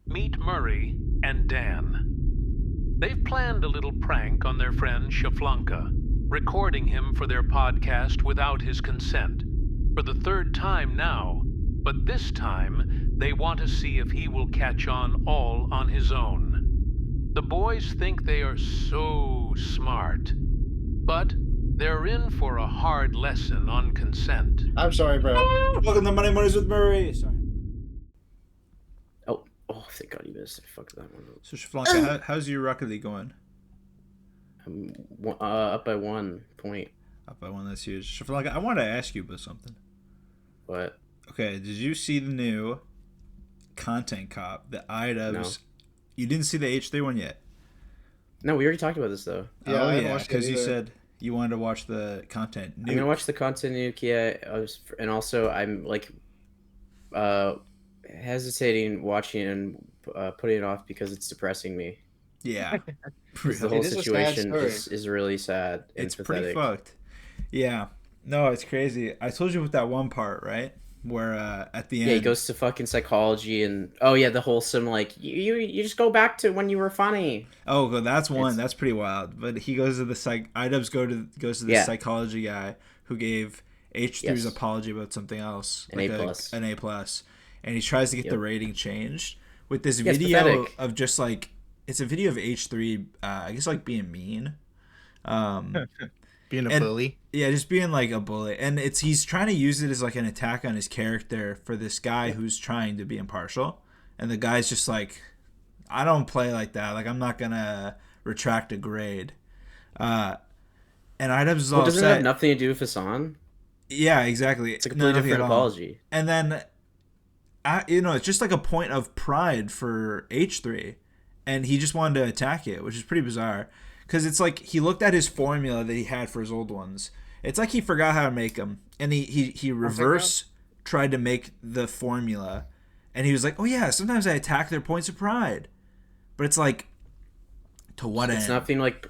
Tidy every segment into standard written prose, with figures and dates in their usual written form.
Meet Murray and Dan. They've planned a little prank on their friend Shaflonka, recording him for their podcast without his consent, for the third time now, but this time they want to see if he will catch on all on his own. The boys think they are so smart, but they're in for a hard lesson on consent. I'm sorry, bro. Welcome to Money Mondays with Murray. Sorry. Oh, thank God you missed. I fucked that one up. So Shaflonka, how's your Rocket League going? I'm up by 1 point. Up by one, that's huge. Shaflonka, I wanted to ask you about something. What? Okay, did you see the new content cop, the iDubbbz? No. You didn't see the H3 one yet? No, we already talked about this though. Yeah, I haven't yeah, watched it because you either. said you wanted to watch the content. I'm gonna watch the content nuke, yeah. And also I'm like hesitating watching and putting it off because it's depressing me. Yeah. The whole It is a sad situation story. is really sad and It's pathetic. pretty fucked. Yeah. No, it's crazy. I told you with that one part, right? Where at the end... Yeah, he goes to fucking psychology and the wholesome like you just go back to when you were funny. Oh, well, that's one. That's pretty wild. But he goes to the iDubbbz goes to the psychology guy who gave H3's apology about something else, An A+. an A+, and he tries to get the rating changed with this Yeah, video pathetic. of just like it's a video of H3, I guess like being mean, Being a bully. yeah, just being like a bully, and he's trying to use it as like an attack on his character for this guy who's trying to be impartial, and the guy's just like, I don't play like that. Like I'm not gonna retract a grade. And iDubbbz is all Doesn't it upset. have nothing to do with Hassan? Yeah, exactly. It's a completely different apology. And then, it's just like a point of pride for H3, and he just wanted to attack it, which is pretty bizarre. Because it's like he looked at his formula that he had for his old ones. It's like he forgot how to make them, and he reverse tried to make the formula, and he was like, "Oh yeah, sometimes I attack their points of pride," but it's like, to what end?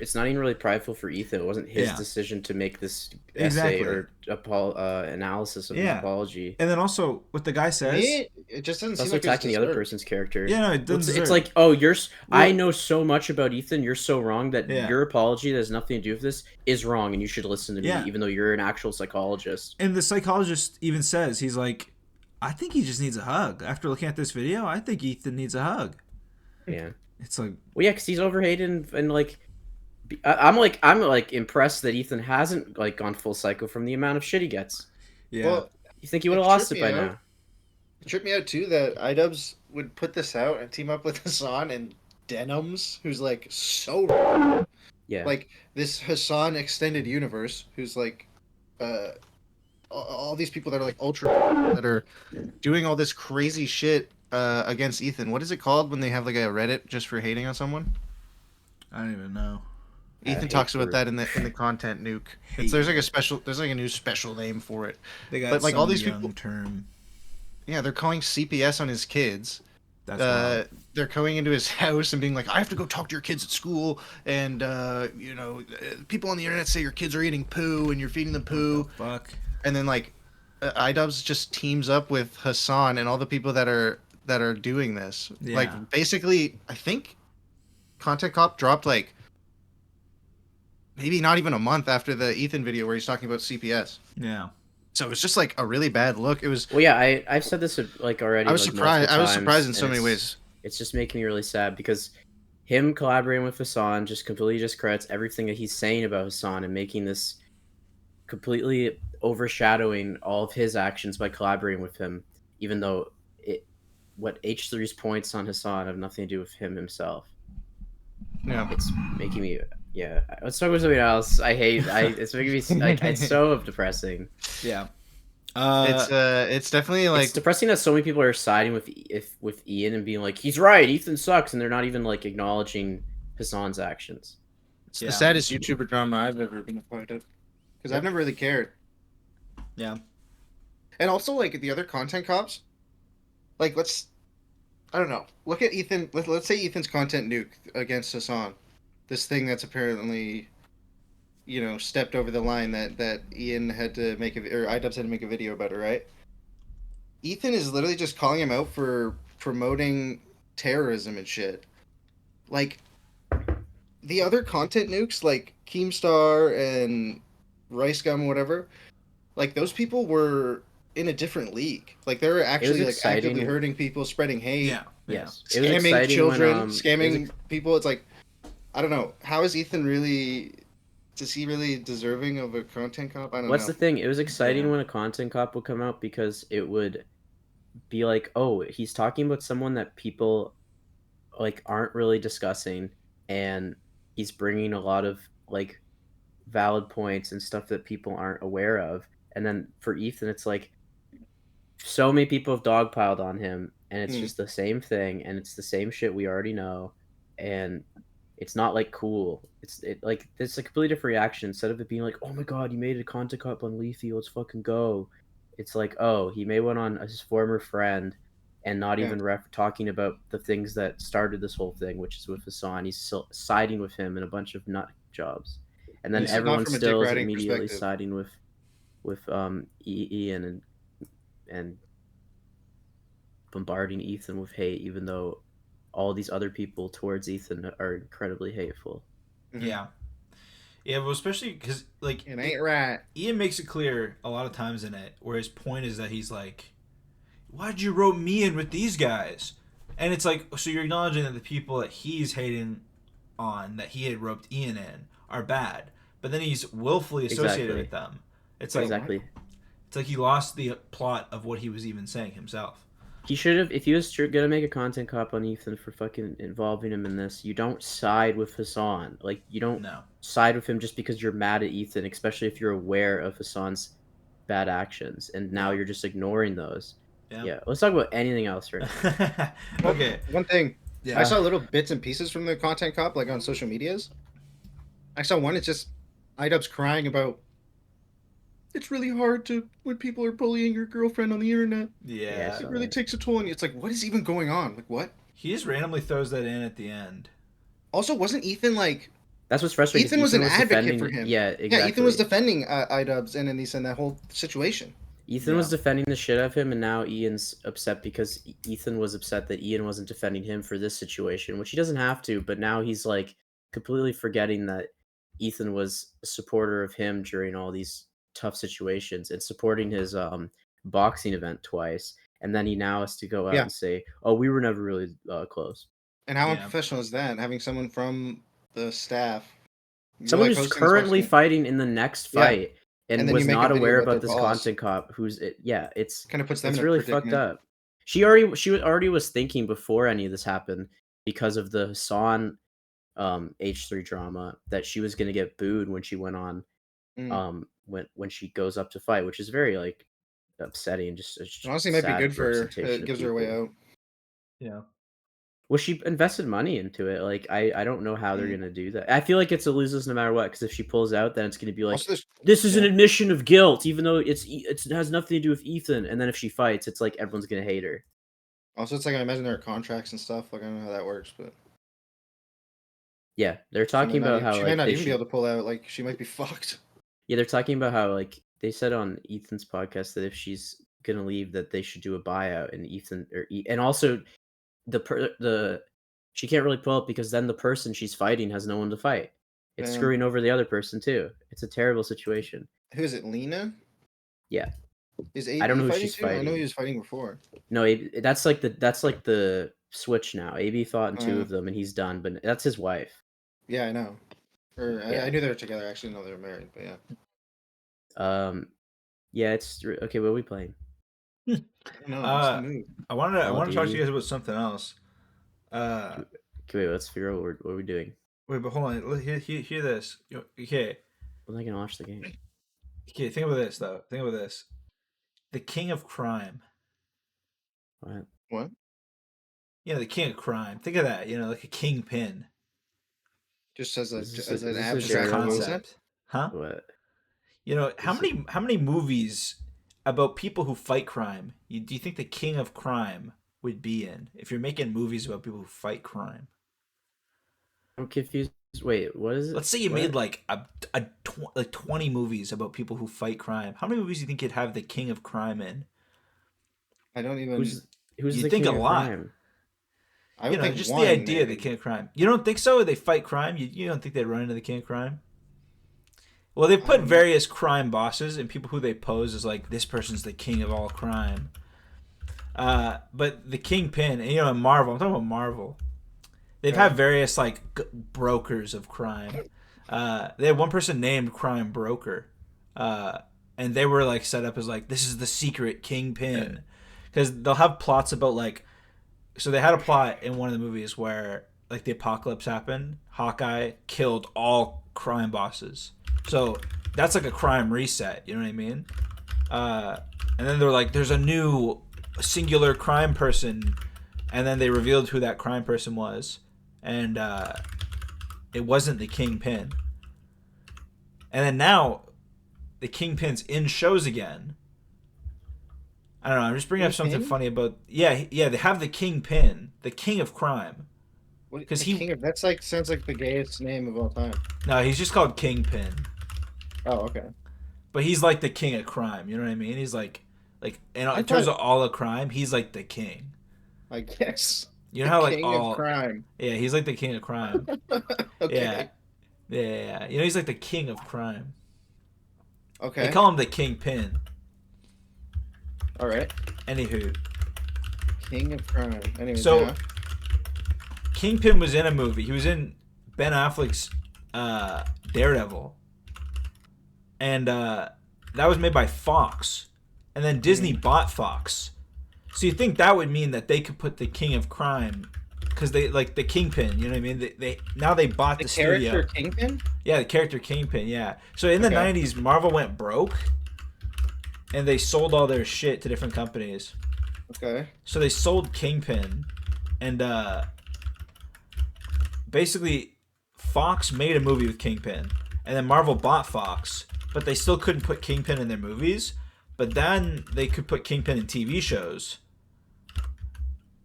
It's not even really prideful for Ethan. It wasn't his decision to make this essay or analysis of his apology. And then also, what the guy says, it just doesn't It's seem also like attacking the other person's character. Yeah, no, it doesn't. It's like, oh, I know so much about Ethan. You're so wrong that your apology that has nothing to do with this is wrong, and you should listen to me, even though you're an actual psychologist. And the psychologist even says, he's like, I think he just needs a hug. After looking at this video, I think Ethan needs a hug. Yeah. It's like, well, yeah, because he's overhated and like, I'm like impressed that Ethan hasn't like gone full psycho from the amount of shit he gets. Yeah. Well, you think he would have lost it by now? It tripped me out too that iDubbbz would put this out and team up with Hassan and Denims, who's like so like this Hassan extended universe, who's like all these people that are like ultra that are doing all this crazy shit against Ethan. What is it called when they have like a Reddit just for hating on someone? I don't even know. Ethan talks about that in the content nuke. There's like a new special name for it. They got but like all these young people term. Yeah, they're calling CPS on his kids. That's they're going into his house and being like, I have to go talk to your kids at school, and people on the internet say your kids are eating poo and you're feeding them poo. Fuck. And then like iDubbbz just teams up with Hassan and all the people that are doing this. Yeah. Like basically, I think Content Cop dropped like maybe not even a month after the Ethan video where he's talking about CPS. Yeah. So it's just like a really bad look. It was. Well, yeah, I've said this like already. I was like, surprised. I was times, surprised in so many ways. It's just making me really sad because him collaborating with Hassan just completely discredits everything that he's saying about Hassan and making this completely overshadowing all of his actions by collaborating with him, even though what H3's points on Hassan have nothing to do with him himself. Yeah, it's making me. Yeah, let's talk about something else. It's making me like it's so depressing. Yeah, it's definitely like it's depressing that so many people are siding with Ian and being like, he's right, Ethan sucks, and they're not even like acknowledging Hassan's actions. It's the saddest YouTuber drama I've ever been a part of because I've never really cared. Yeah, and also like the other content cops, like I don't know. Look at Ethan. Let's say Ethan's content nuke against Hassan. This thing that's apparently, stepped over the line that Ian had to make or iDubbbz had to make a video about it, right? Ethan is literally just calling him out for promoting terrorism and shit. Like, the other content nukes, like Keemstar and Rice Gum, whatever, like, those people were in a different league. Like, they're actually, like, actively hurting people, spreading hate. Yeah. Yes. It was scamming children, scamming people. It's like, I don't know. How is Ethan really... Is he really deserving of a content cop? I don't know. What's the thing? It was exciting when a content cop would come out because it would be like, oh, he's talking about someone that people like aren't really discussing, and he's bringing a lot of like valid points and stuff that people aren't aware of. And then for Ethan, it's like so many people have dogpiled on him, and it's just the same thing, and it's the same shit we already know, and it's not like cool. It's a completely different reaction. Instead of it being like, oh my god, you made a content cup on Leafy, let's fucking go. It's like, oh, he made one on his former friend, and not even talking about the things that started this whole thing, which is with Hassan. He's still siding with him in a bunch of nut jobs, and then everyone still is immediately siding with Ian and bombarding Ethan with hate, even though all these other people towards Ethan are incredibly hateful. Yeah. Yeah, well, especially because, like... It ain't right. Ian makes it clear a lot of times in it, where his point is that he's like, why'd you rope me in with these guys? And it's like, so you're acknowledging that the people that he's hating on, that he had roped Ian in, are bad. But then he's willfully associated with them. It's like... Exactly. It's like he lost the plot of what he was even saying himself. He should have, if he was gonna make a content cop on Ethan for fucking involving him in this, you don't side with Hassan. Like, you don't side with him just because you're mad at Ethan, especially if you're aware of Hassan's bad actions, and now you're just ignoring those. Yeah, let's talk about anything else right now. Okay. One thing. I saw little bits and pieces from the content cop, like on social medias. I saw one, it's just Idub's crying about, it's really hard to when people are bullying your girlfriend on the internet. Yeah. It really takes a toll on you. It's like, what is even going on? Like, what? He just randomly throws that in at the end. Also, wasn't Ethan like... That's what's frustrating. Ethan was an advocate for him. Yeah, exactly. Yeah, Ethan was defending Idubs and Anissa in that whole situation. Ethan was defending the shit out of him, and now Ian's upset because Ethan was upset that Ian wasn't defending him for this situation, which he doesn't have to, but now he's like completely forgetting that Ethan was a supporter of him during all these tough situations and supporting his boxing event twice, and then he now has to go out and say, oh, we were never really close. And how unprofessional is that, having someone from the staff, someone who's currently fighting in the next fight and was not aware about this content cop who's it's kind of puts them it's in really fucked up. She already was thinking before any of this happened, because of the Hassan H3 drama, that she was going to get booed when she went on when she goes up to fight, which is very like upsetting. Just honestly might be good for her. It gives her a way out. Yeah. Well, she invested money into it. Like, I don't know how they're gonna do that. I feel like it's a lose no matter what. Because if she pulls out, then it's gonna be like, this is an admission of guilt, even though it has nothing to do with Ethan. And then if she fights, it's like everyone's gonna hate her. Also, it's like, I imagine there are contracts and stuff. Like, I don't know how that works, but yeah, they're talking about how she might not even be able to pull out. Like, she might be fucked. Yeah, they're talking about how, like, they said on Ethan's podcast that if she's gonna leave, that they should do a buyout, and and also she can't really pull up because then the person she's fighting has no one to fight. It's screwing over the other person too. It's a terrible situation. Who is it, Lena? Yeah. Is AB I don't know who fighting she's too? fighting. I know he was fighting before. No, that's like the switch now. AB fought in two of them and he's done, but that's his wife. Yeah, I know. I knew they were together. I actually know they were married, but yeah. Yeah, it's okay. What are we playing? No, I wanted to talk to you guys about something else. Wait, let's figure out what are we doing. Wait, but hold on. Hear this. Okay. I'm not gonna watch the game. Okay, think about this though. Think about this. The king of crime. What? You know, the king of crime. Think of that. You know, like a kingpin. Just as an abstract concept. Huh? What? You know, how many movies about people who fight crime do you think the king of crime would be in if you're making movies about people who fight crime? I'm confused. Wait, what is it? Let's say you made like 20 movies about people who fight crime. How many movies do you think you'd have the king of crime in? I don't even. Who's You the think king a of lot. crime? I would think Just the one idea of the maybe. king of crime. You don't think so? They fight crime. You don't think they'd run into the king of crime? Well, they've I put don't know. various crime bosses and people who they pose as like this person's the king of all crime. But the kingpin, and, in Marvel, I'm talking about Marvel. They've Okay. had various like brokers of crime. They had one person named Crime Broker, and they were like set up as like this is the secret kingpin, because they'll have plots about like. So they had a plot in one of the movies where like the apocalypse happened. Hawkeye killed all crime bosses. So that's like a crime reset. You know what I mean? And then they're like, there's a new singular crime person, and then they revealed who that crime person was, and it wasn't the kingpin. And then now, the kingpin's in shows again. I don't know. I'm just bringing up something Kingpin? funny about yeah. They have the kingpin, the king of crime, What, because the he king of that's like sounds like the gayest name of all time. no, he's just called Kingpin, Oh, okay. but he's like the king of crime. You know what I mean? He's like I in terms thought of all of crime, he's like the king. I guess You know the how like king of all crime. yeah, he's like the king of crime. Yeah, Okay. yeah. He's like the king of crime. They Okay. call him the kingpin. All right. Anywho, King of crime. Anyways, so yeah. Kingpin was in a movie. He was in Ben Affleck's Daredevil, and that was made by Fox, and then Disney bought Fox. So you think that would mean that they could put the king of crime, because they like the Kingpin. You know what I mean? They now they bought The the character studio. Kingpin? Yeah, the character Kingpin. Yeah. So in the Okay. '90s, Marvel went broke, and they sold all their shit to different companies. Okay. So they sold Kingpin, and basically Fox made a movie with Kingpin, and then Marvel bought Fox, but they still couldn't put Kingpin in their movies. But then they could put Kingpin in TV shows.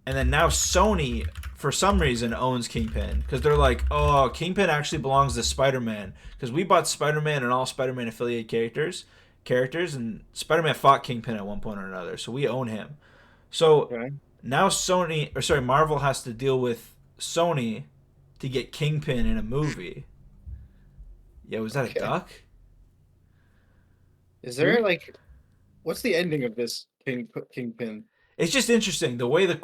And then now Sony, for some reason, owns Kingpin, because they're like, oh, Kingpin actually belongs to Spider-Man, because we bought Spider-Man and all Spider-Man affiliated characters, and Spider-Man fought Kingpin at one point or another, so we own him. So Okay. now Marvel has to deal with Sony to get Kingpin in a movie. Yeah, was that a Okay. duck? Is there like what's the ending of this Kingpin? It's just interesting the way the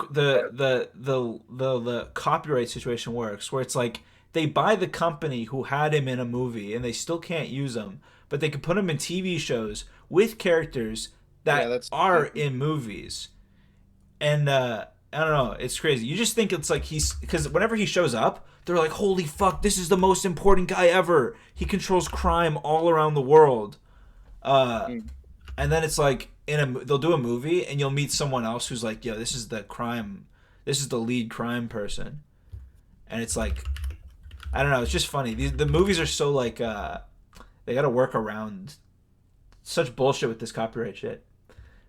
copyright situation works, where it's like they buy the company who had him in a movie and they still can't use him, but they can put him in TV shows with characters that that's are in movies. And I don't know, it's crazy. You just think it's like because whenever he shows up, they're like, "Holy fuck, this is the most important guy ever. He controls crime all around the world." And then it's like they'll do a movie and you'll meet someone else who's like, yo, this is the lead crime person, and it's like, I don't know, it's just funny. The movies are so like they got to work around such bullshit with this copyright shit.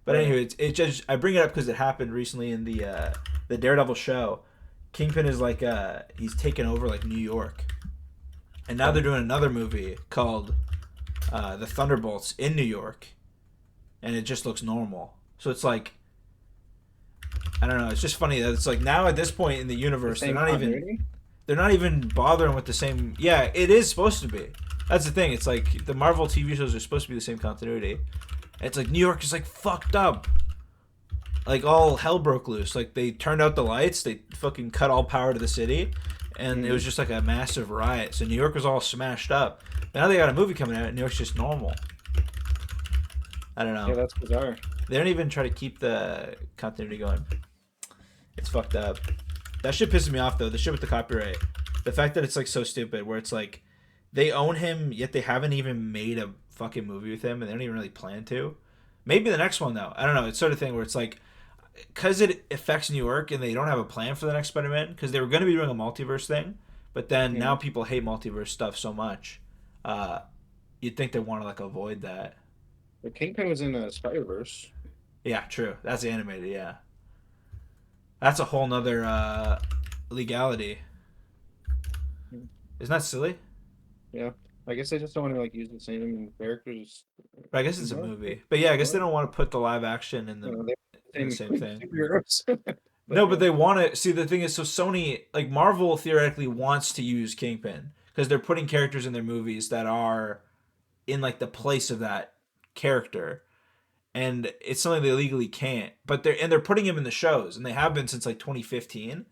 But anyway, it just I bring it up because it happened recently in the Daredevil show. Kingpin is like he's taken over like New York, and now they're doing another movie called the Thunderbolts in New York, and it just looks normal. So it's like, I don't know. It's just funny that it's like now at this point in the universe, they're not even bothering with the same. Yeah, it is supposed to be. That's the thing. It's like the Marvel TV shows are supposed to be the same continuity. It's like New York is like fucked up. Like all hell broke loose. Like they turned out the lights. They fucking cut all power to the city, and it was just like a massive riot. So New York was all smashed up. Now they got a movie coming out, and New York's just normal. I don't know. Yeah, that's bizarre. They don't even try to keep the continuity going. It's fucked up. That shit pisses me off though. The shit with the copyright. The fact that it's like so stupid, where it's like they own him, yet they haven't even made a fucking movie with him, and they don't even really plan to. Maybe the next one though. I don't know. It's sort of thing where it's like, because it affects New York, and they don't have a plan for the next Spider-Man, because they were going to be doing a multiverse thing, but then now people hate multiverse stuff so much. You'd think they want to like avoid that. The Kingpin was in Spider-Verse. Yeah, true. That's animated. Yeah, that's a whole nother legality. Isn't that silly? Yeah. I guess they just don't want to like use the same characters. But I guess it's a movie. But yeah, I guess they don't want to put the live action in the. the same thing. Superheroes. But they want to see. The thing is, so Sony, like Marvel, theoretically wants to use Kingpin because they're putting characters in their movies that are in like the place of that character, and it's something they legally can't. But they're putting him in the shows, and they have been since like 2015.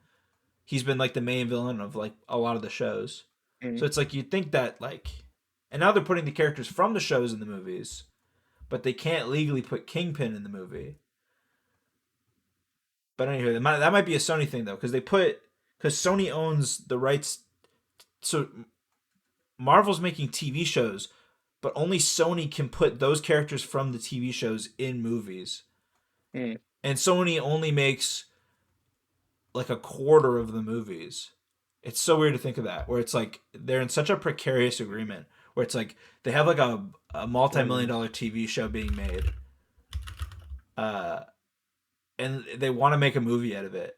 He's been like the main villain of like a lot of the shows. So it's like you'd think that like, and now they're putting the characters from the shows in the movies, but they can't legally put Kingpin in the movie. But anyway, that might be a Sony thing though, because Sony owns the rights. So Marvel's making TV shows, but only Sony can put those characters from the TV shows in movies. And Sony only makes like a quarter of the movies. It's so weird to think of that, where it's like they're in such a precarious agreement, where it's like they have like a multi-million-dollar TV show being made, and they want to make a movie out of it,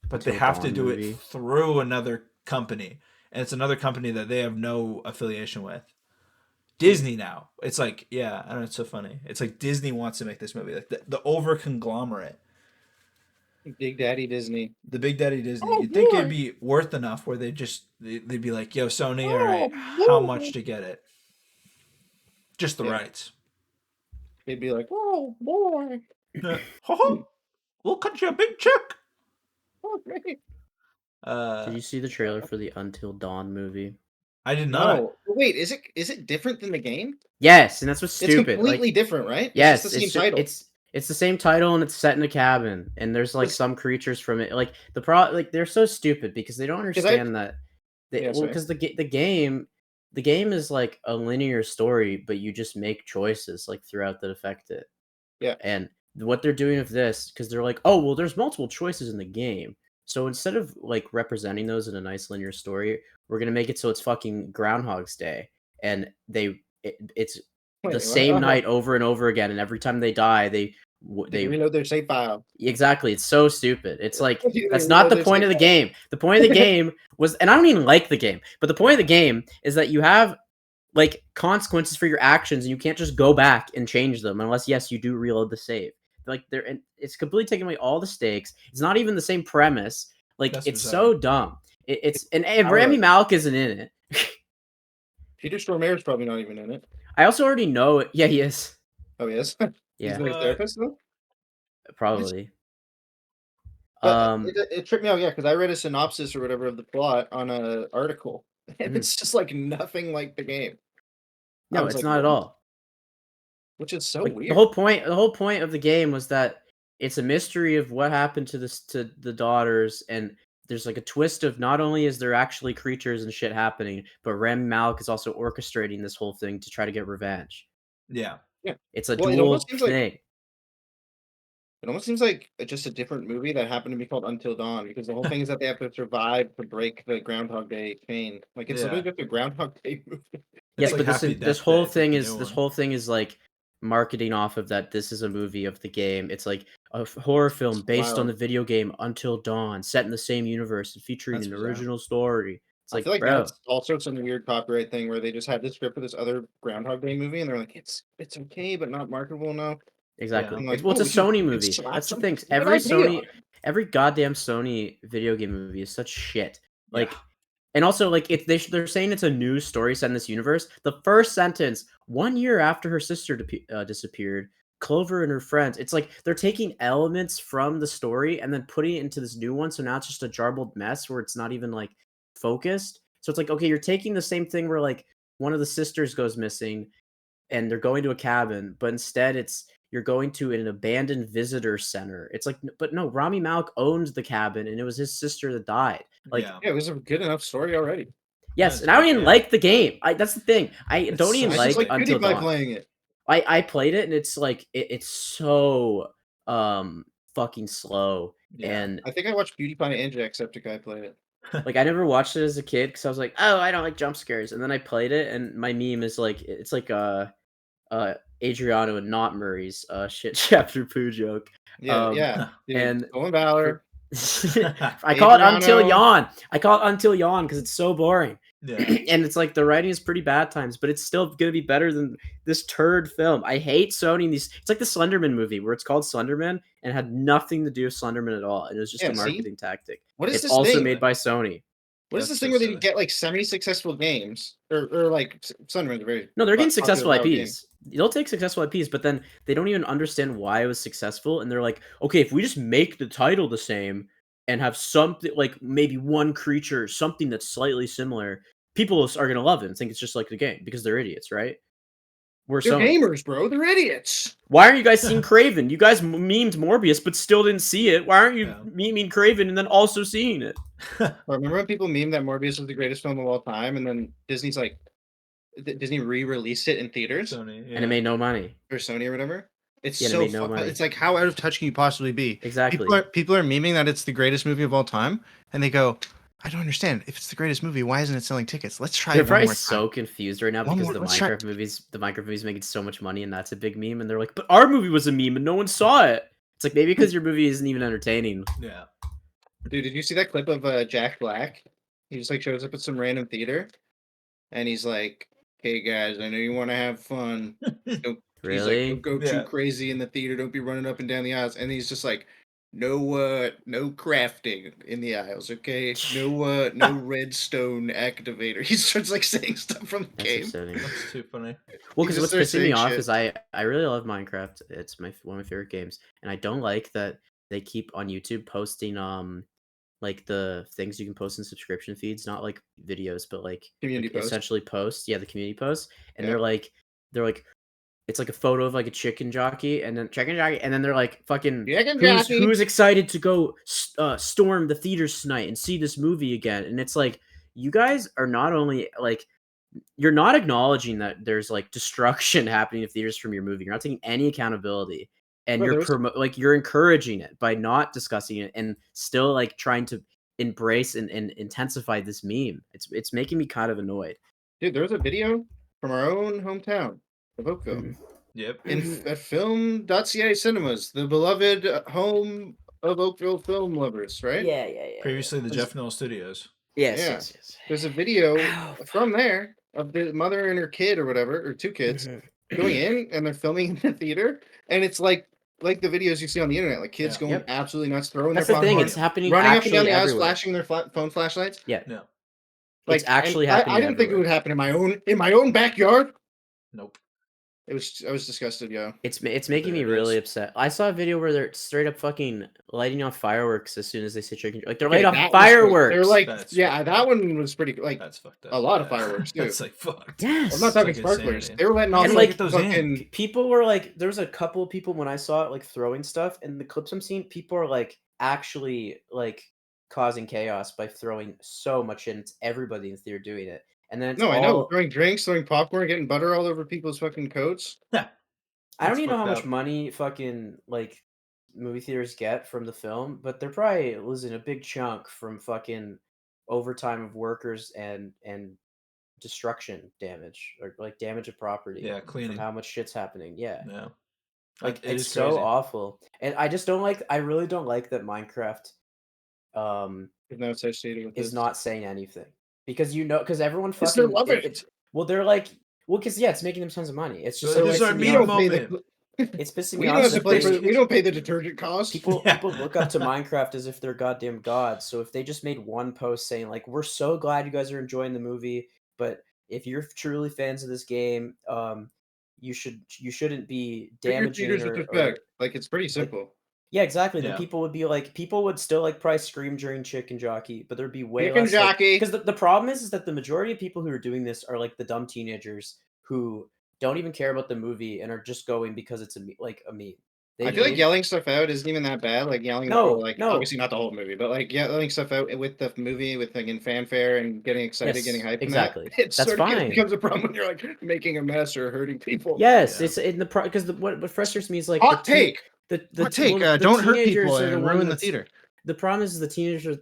but they have to do it through another company, and it's another company that they have no affiliation with. Disney now. It's like, yeah, I don't know, it's so funny. It's like Disney wants to make this movie, like the over conglomerate. Big Daddy Disney. The Big Daddy Disney. You'd think it'd be worth enough where they'd be like, yo, Sony, all right, how much to get it? Just the rights. They'd be like, oh, boy. We'll cut you a big check. Oh, great. Did you see the trailer for the Until Dawn movie? I did not. No. Wait, is it different than the game? Yes, and that's what's stupid. It's completely different, right? Yes, it's the same title. It's the same title, and it's set in a cabin, and there's like some creatures from it. Like they're so stupid because they don't understand that. Because the game is like a linear story, but you just make choices like throughout that affect it. Yeah. And what they're doing with this, because they're like, oh well, there's multiple choices in the game. So instead of like representing those in a nice linear story, we're gonna make it so it's fucking Groundhog's Day, and it's the same night over and over again, and every time they die, they reload their save file. Exactly, it's so stupid. It's like that's not the point of the game. The point of the game was, and I don't even like the game, but the point of the game is that you have like consequences for your actions, and you can't just go back and change them unless yes, you do reload the save. Like it's completely taking away all the stakes. It's not even the same premise. Like it's so dumb. And Rami Malek isn't in it. Peter Stormare's probably not even in it. I also already know it. Yeah, he is. Oh, he is? Yeah. He's a therapist, though? Probably. It tripped me out, yeah, because I read a synopsis or whatever of the plot on an article, and it's just like nothing like the game. No, it's not at all. Which is so weird. The whole point of the game was that it's a mystery of what happened to the daughters, and there's like a twist of not only is there actually creatures and shit happening, but Rami Malek is also orchestrating this whole thing to try to get revenge. Yeah. It's a dual thing. It almost seems like just a different movie that happened to be called Until Dawn, because the whole thing is that they have to survive to break the Groundhog Day chain. Like it's literally just a Groundhog Day movie. Yes, but this whole thing is like marketing off of that. This is a movie of the game. It's like a horror film based on the video game Until Dawn, set in the same universe and featuring an original story. It's like, I feel like bro, that's also some weird copyright thing where they just had this script for this other Groundhog Day movie, and they're like, it's okay, but not marketable enough. Exactly. Like, it's a Sony movie. That's the thing. Every goddamn Sony video game movie is such shit. Like, and also like they're saying it's a new story set in this universe. The first sentence, 1 year after her sister disappeared, Clover and her friends. It's like they're taking elements from the story and then putting it into this new one. So now it's just a jarbled mess where it's not even like focused. So it's like, okay, you're taking the same thing where like one of the sisters goes missing and they're going to a cabin, but instead you're going to an abandoned visitor center. It's like, but no, Rami Malek owned the cabin and it was his sister that died. Like, it was a good enough story already. Yes, and I don't even like the game. That's the thing. I don't even like Until Dawn. Playing it. I played it and it's like it's so fucking slow. Yeah. And I think I watched PewDiePie and Jacksepticeye play it. Like I never watched it as a kid because I was like, oh, I don't like jump scares. And then I played it, and my meme is like, it's like Adriano and Not Murray's shit chapter poo joke. Yeah. Dude, and Owen Valor. I call it Until Yawn. I call it Until Yawn because it's so boring. Yeah. And it's like the writing is pretty bad times, but it's still gonna be better than this turd film. I hate Sony and these. It's like the Slenderman movie where it's called Slenderman and had nothing to do with Slenderman at all. And it was just a marketing tactic. What is It's this also thing? made by Sony. What is this thing where they get like semi-successful games or like Slenderman's very No, they're getting successful popular IPs. They'll take successful IPs, but then they don't even understand why it was successful, and they're like, okay, if we just make the title the same and have something like maybe one creature, something that's slightly similar, people are gonna love it and think it's just like the game because they're idiots, right? We're They're Sony. gamers, bro. They're idiots. Why aren't you guys seeing Craven? You guys memed Morbius, but still didn't see it. Why aren't you memeing Craven and then also seeing it? Remember when people meme that Morbius was the greatest film of all time, and then Disney's like, Disney re-released it in theaters, Sony, and it made no money. Or Sony or whatever. It's Yeah, so made no money. it's like, how out of touch can you possibly be? Exactly. People are memeing that it's the greatest movie of all time, and they go, I don't understand. If it's the greatest movie, why isn't it selling tickets? Let's try They're it one probably more time. so confused right now One because more- the let's try- Minecraft movies making so much money, and that's a big meme. And they're like, "But our movie was a meme, and no one saw it." It's like maybe because your movie isn't even entertaining. Yeah. Dude, did you see that clip of Jack Black? He just like shows up at some random theater, and he's like, "Hey guys, I know you want to have fun. Don't, Really? He's like, don't go Yeah. too crazy in the theater. Don't be running up and down the aisles." And he's just like, no crafting in the aisles, okay? No redstone activator. He starts like saying stuff from the That's game. upsetting. That's too funny. Well, He because just what's starts pissing me saying off shit. is I really love Minecraft. It's one of my favorite games, and I don't like that they keep on YouTube posting like the things you can post in subscription feeds, not like videos, but like Community posts. essentially posts. Yeah, the community posts, and Yeah. they're like. It's like a photo of like a chicken jockey, and then they're like, "Fucking Chicken jockey. who's excited to go storm the theaters tonight and see this movie again?" And it's like, you guys are not only like, you're not acknowledging that there's like destruction happening in theaters from your movie. You're not taking any accountability, and Bro, you're encouraging it by not discussing it and still like trying to embrace and intensify this meme. It's making me kind of annoyed. Dude, there was a video from our own hometown of Oakville. Mm-hmm. Yep. At film.ca cinemas, the beloved home of Oakville film lovers, right? Yeah. Previously, the Jeff Knoll Studios. Yes. There's a video from there of the mother and her kid or whatever, or two kids going in, and they're filming in the theater, and it's like the videos you see on the internet, like kids going absolutely nuts, throwing That's their the thing. popcorn, It's happening running up and actually down the aisles, everywhere. flashing their phone flashlights. Yeah. No. Like, It's actually and happening I didn't think it everywhere. would happen in my own backyard. Nope. I was disgusted, yo. It's making me really upset. I saw a video where they're straight up fucking lighting off fireworks as soon as they say chicken. Like they're lighting off fireworks. They're like, That's that one was pretty like That's fucked up. a lot of fireworks too. That's like fucked. Yes. I'm not talking like sparklers. insanity. They were letting off And, like like, those fucking. People were like, there was a couple of people when I saw it like throwing stuff, and the clips I'm seeing, people are like actually like causing chaos by throwing so much in. It's everybody in the theater doing it, and then it's I know, throwing drinks, throwing popcorn, getting butter all over people's fucking coats. Yeah. I don't That's even know how fucked much up. money fucking like movie theaters get from the film, but they're probably losing a big chunk from fucking overtime of workers and destruction damage or like damage of property. Yeah, cleaning. From how much shit's happening. Yeah. No. Like It it's is so crazy. awful. And I really don't like that Minecraft Is now associated with is this. not saying anything. Because because everyone Because they're fucking loving it. well, they're like, because it's making them tons of money. It's just So so this is our pissing me meme off. moment. It's pissing We me don't off. have to that play they- for. We don't pay the detergent cost. People Yeah. people look up to Minecraft as if they're goddamn gods. So if they just made one post saying like, "We're so glad you guys are enjoying the movie, but if you're truly fans of this game, you shouldn't be Treat your damaging theaters with or respect. Like it's pretty simple. yeah, exactly. Yeah. Then people would still like probably scream during Chicken Jockey, but there'd be way Chicken less jockey. because the problem is that the majority of people who are doing this are like the dumb teenagers who don't even care about the movie and are just going because it's a meme. I feel like yelling stuff out isn't even that bad. Like yelling, No. obviously not the whole movie, but like yelling stuff out with the movie, with like in fanfare and getting excited, Yes, getting hyped. exactly. And that, it That's sort of fine. becomes a problem when you're like making a mess or hurting people. Yes, Yeah. it's in the because what frustrates me is like Hot take. The Hot take. well, the Don't hurt teenagers people are the and one ruin the that's- theater. The problem is the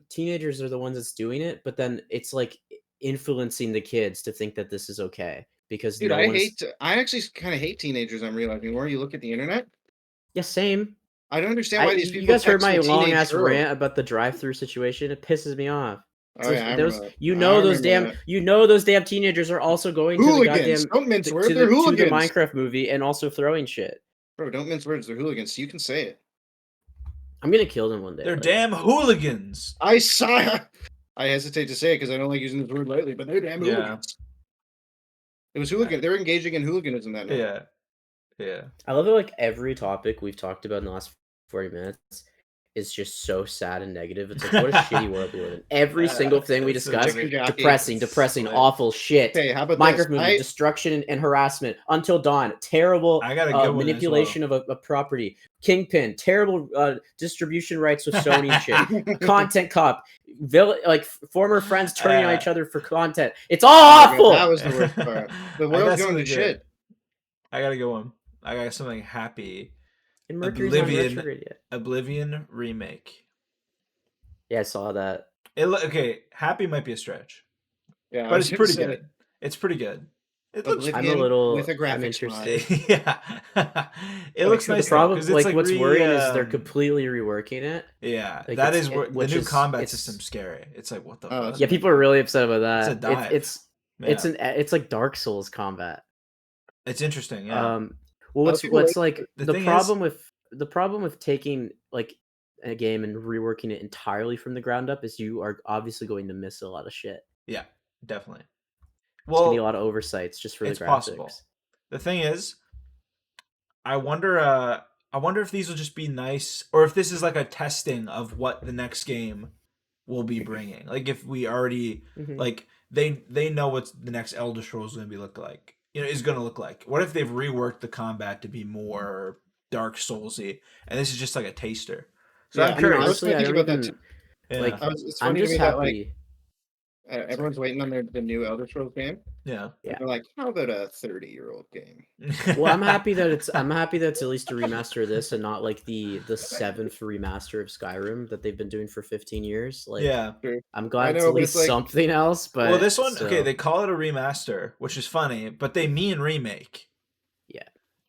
teenagers are the ones that's doing it, but then it's like influencing the kids to think that this is okay because Dude, no I one's... actually kind of hate teenagers. I'm realizing. The more you look at the internet, Yeah, same. I don't understand why these people. You guys heard text my the long teenage ass girl. rant about the drive-through situation. It pisses me off. Oh yeah, I Those remember that. you I know those remember damn that. you know those damn teenagers are also going to the Hooligans. goddamn Don't mince words. to They're the hooligans. Minecraft movie and also throwing shit. Bro, don't mince words. They're hooligans. So you can say it. I'm gonna kill them one day. They're like, damn hooligans. I saw. I hesitate to say it because I don't like using this word lightly, but they're damn Yeah. hooligans. It was hooligan. They're engaging in hooliganism that night. Yeah. Yeah. I love that like every topic we've talked about in the last 40 minutes is just so sad and negative. It's like what a shitty world we live in. Every single thing we it's so discuss, Chicken jockey. depressing, Like- awful shit. Okay, how about Minecraft this? movie, destruction and harassment, Until Dawn, terrible I got a good one as manipulation of a property, Kingpin, terrible distribution rights with Sony and shit, Content Cop, former friends turning on each other for content. It's all awful. That was the worst part. The I got world's going something to good. shit. I got a good one. I got something happy. And Mercury's not Oblivion. retrograde yet. Oblivion remake. Yeah, I saw that. Okay, happy might be a stretch, Yeah, I but was it's gonna pretty say, good. It's pretty good. It looks. Oblivion I'm a little- with a I'm graphics interested. mod. Yeah, it Like, looks so the nice. The problem, though, 'cause it's like, what's worrying is they're um, completely reworking it. Yeah, like, that it's- is where it- the which new is- combat it's- system's scary. It's like what the Oh, fuck? Yeah, people are really upset about that. It's a dive. Yeah. It's like Dark Souls combat. It's interesting. Yeah, Well, Most people what's like The the thing problem with taking like a game and reworking it entirely from the ground up is you are obviously going to miss a lot of shit. yeah, definitely. There's gonna be a Well, lot of oversights just for the it's graphics. possible. The thing is, I wonder if these will just be nice, or if this is like a testing of what the next game will be bringing. Like if we already Mhm. like they know what the next Elder Scrolls is going to be look like. Is going to look like. What if they've reworked the combat to be more Dark Soulsy, and this is just like a taster? So Yeah, I'm I mean, curious. honestly, Honestly, I thinking don't about that even Yeah. like. It's I'm funny to just me that like happy. everyone's waiting on the new Elder Scrolls game. Yeah. Yeah. They're like, how about a 30-year-old game? Well, I'm happy that it's at least a remaster of this and not like the seventh remaster of Skyrim that they've been doing for 15 years. Like, Yeah. I'm glad I it's know, at but least it's like- something else. But Well, this one, still. okay, they call it a remaster, which is funny, but they mean remake. Yeah.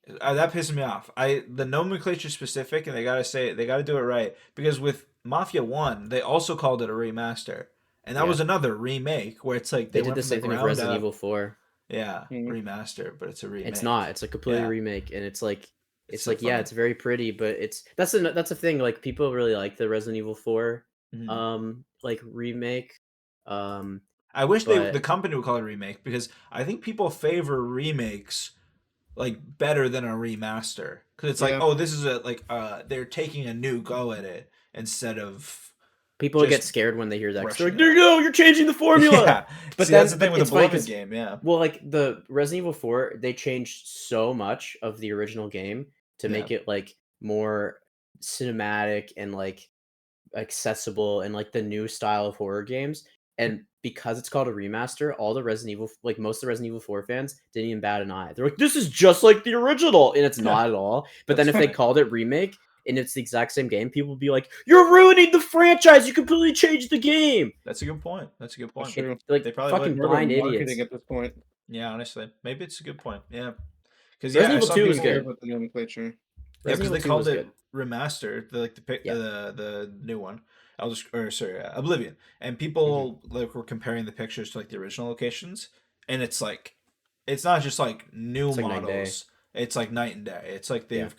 That pisses me off. The nomenclature specific, and they gotta do it right, because with Mafia 1, they also called it a remaster, and that Yeah. was another remake where it's like They went did the from same thing with ground Resident up. Evil 4. Yeah, Mhm. remaster, but it's a remake. It's not. It's a completely Yeah. remake, and it's like It's it's so like yeah, funny. it's very pretty, but that's a thing. Like people really like the Resident Evil 4 Mhm. like remake. I wish but- the company would call it a remake, because I think people favor remakes like better than a remaster, because it's like, Yeah. oh, this is they're taking a new go at it instead of People get just scared when they hear that. 'cause They're brushing like, it. "No, you're changing the formula." Yeah, But see, then that's the thing with it's the funny Beloved 'cause- game. Yeah, Well, like the Resident Evil 4, they changed so much of the original game to make it like more cinematic and like accessible and like the new style of horror games. And because it's called a remaster, all the Resident Evil, like most of the Resident Evil 4 fans, didn't even bat an eye. They're like, "This is just like the original," and it's not at all. But then That's if they funny. called it remake and it's the exact same game, people would be like, "You're ruining the franchise! You completely changed the game!" that's a good point. That's a good point. That's true. Like They probably fucking would. More about blind marketing idiots. at this point. Yeah, honestly, maybe it's a good point. Yeah, because Resident Evil 2 is People good. care about the nomenclature. Yeah, because Resident they Evil 2 called was it good. remastered, Yeah. the new one. Oblivion, and people like were comparing the pictures to like the original locations, and it's like, it's not just like new It's like night and day. models. It's like night and day. It's like they've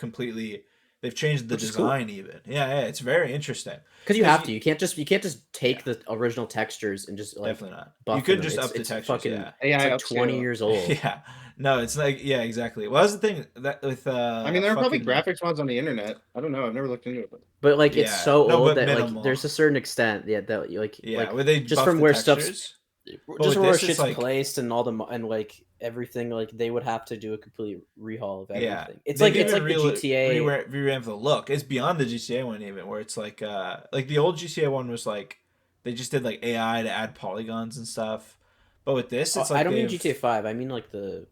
changed the Which is cool. design even. Yeah, it's very interesting. Because you 'Cause have to. You can't just take the original textures and just like Definitely not. You buff could them. just It's- up the it's textures. fucking- Yeah. AI It's like 20 upscale. years old. Yeah. No, it's like, yeah, exactly. Well, that's the thing that with I mean, there are probably fucking- graphics mods on the internet. I don't know. I've never looked into it. But But like it's Yeah. so No, old but that minimal. like there's a certain extent that like Yeah, like where they just buff from the where stuff's textures. just with from where this, it's shit's like- placed and all the and like everything like they would have to do a complete rehaul of everything. Yeah. It's They've like even the GTA. revamped the look. It's beyond the GTA one even, where it's like the old GTA one was like they just did like AI to add polygons and stuff. But with this, it's like I don't mean they've- GTA 5. I mean like the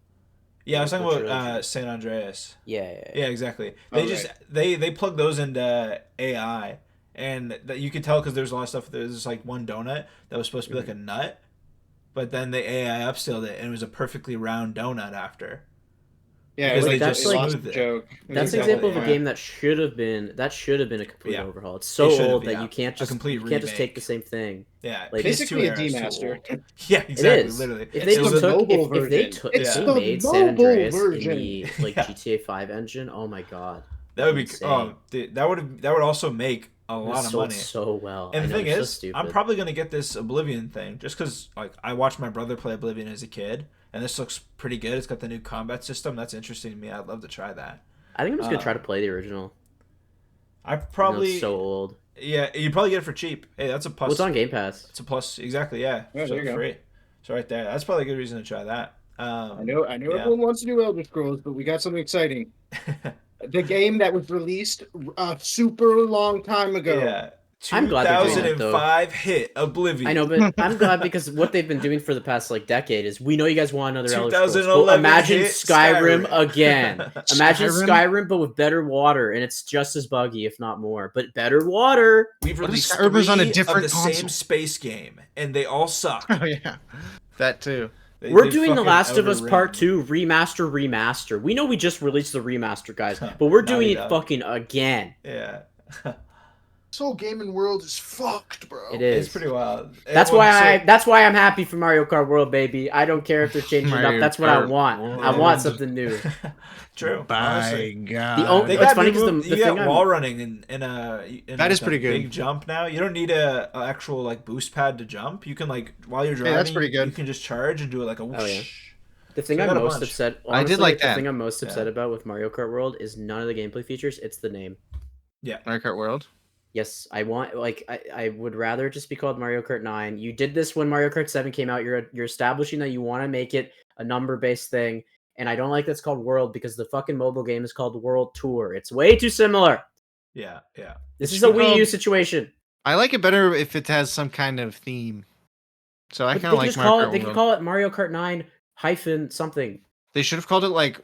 Yeah, I was the talking about trilogy. San Andreas. yeah. Yeah, exactly. Oh, They just they plug those into AI, and that you could tell because there's a lot of stuff. There's like one donut that was supposed to be like a nut, but then the AI upscaled it and it was a perfectly round donut after. Yeah, because like, they that's just like- smoothed it. joke. That's an Exactly, example of a yeah. game that should have been a complete Yeah. overhaul. It's so should've, old that yeah. you can't A just complete take the remake. same thing. Yeah, Like, basically PS2 a era is too demaster. old. Yeah, It exactly. is. Literally, If It's they the just took, mobile if they version. took, It's if the they made San mobile Andreas in version. the like Yeah. GTA 5 engine, oh my god, that would be. insane. Oh, that would also make a It lot of sold money. so well. And I the know, thing they're is, so I'm stupid. probably gonna get this Oblivion thing just because like I watched my brother play Oblivion as a kid, and this looks pretty good. It's got the new combat system. That's interesting to me. I'd love to try that. I think I'm just gonna try to play the original. I Even though probably it's so old. Yeah, you'd probably get it for cheap. Hey, that's a plus. Well, it's on Game Pass. It's a plus, exactly. Yeah, Yeah, so there you go. free. So right there, that's probably a good reason to try that. I know yeah. everyone wants to do Elder Scrolls, but we got something exciting. The game that was released a super long time ago. Yeah, I'm glad they're doing that, though. 2005 hit Oblivion. I know, but I'm glad because what they've been doing for the past like decade is we know you guys want another Elder Scrolls. Well, 2011 imagine hit Skyrim Skyrim. again. Imagine Skyrim? Skyrim, but with better water, and it's just as buggy, if not more. But better water. We've What if released Skyrim's on a 3 different of the console? same space game, and they all suck. Oh yeah, that too. We're doing The fucking Last of Us overran. Part 2 remaster. We know we just released the remaster, guys, but we're doing it fucking again. Yeah. This whole gaming world is fucked, bro. It is. It's pretty wild. That's why I'm happy for Mario Kart World, baby. I don't care if they're changing it up. Mario That's what I Kart want. I World. want something new. True. By honestly. God. The only- They It's got funny new 'cause move- the you thing got I'm- wall running in That is like, pretty a good. big jump now. You don't need a actual like boost pad to jump. You can like while you're driving, that's pretty good. You can just charge and do it like a whoosh. Oh, yeah. The thing So I I'm got a most bunch. upset. I did Honestly, like The that. thing I'm most upset about with Mario Kart World is none of the gameplay features. It's the name. Mario Kart World. Yes, I want I would rather just be called Mario Kart 9. You did this when Mario Kart 7 came out. You're establishing that you want to make it a number-based thing, and I don't like that's called World because the fucking mobile game is called World Tour. It's way too similar. Yeah. This It is a should be Wii U called- situation. I like it better if it has some kind of theme. So I But kind of like just Mario call Kart it. They could World. call it Mario Kart 9 hyphen something. They should have called it like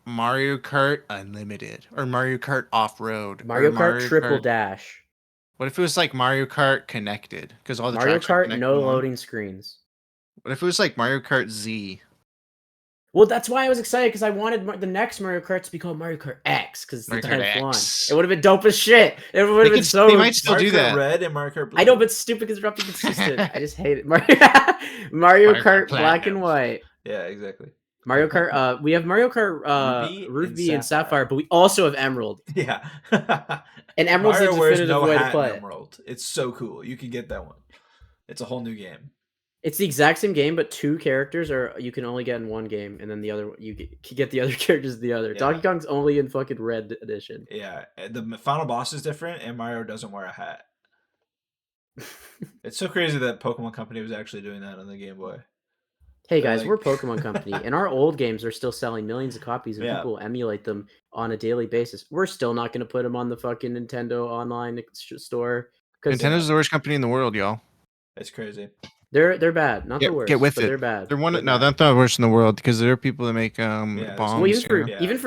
Mario Kart Unlimited or Mario Kart Off Road. Mario Kart Triple Dash. What if it was like Mario Kart Connected? Because all the Mario tracks are Kart connected no in one. loading screens. What if it was like Mario Kart Z? Well, that's why I was excited because I wanted the next Mario Kart to be called Mario Kart X because it's the Mario Kart 10th one. X. It would have been dope as shit. It would have been so. They might still Mario do Kart that. Red and Mario Kart Blue. I know, but it's stupid because it's not consistent. I just hate it. Mario Mario Kart Kart Black Platinum. and White. Yeah, exactly. Mario Kart. We have Mario Kart Ruby and Sapphire, but we also have Emerald. Yeah. And Emerald's the Mario wears definitive no way to hat play in it. Emerald. It's so cool. You can get that one. It's a whole new game. It's the exact same game, but 2 characters are you can only get in one game, and then the other you get the other characters in the other. Yeah. Donkey Kong's only in fucking Red Edition. Yeah, the final boss is different, and Mario doesn't wear a hat. It's so crazy that Pokemon Company was actually doing that on the Game Boy. Hey They're guys, like- we're Pokemon Company, and our old games are still selling millions of copies, and Yeah. people emulate them on a daily basis. We're still not going to put them on the fucking Nintendo online store because Nintendo's the worst company in the world, y'all. It's crazy. they're bad, not Get- the worst. get with but it. They're bad. They're one. They're No, bad. they're not the worst in the world because there are people that make there's- bombs. Well, even you for know? Yeah. even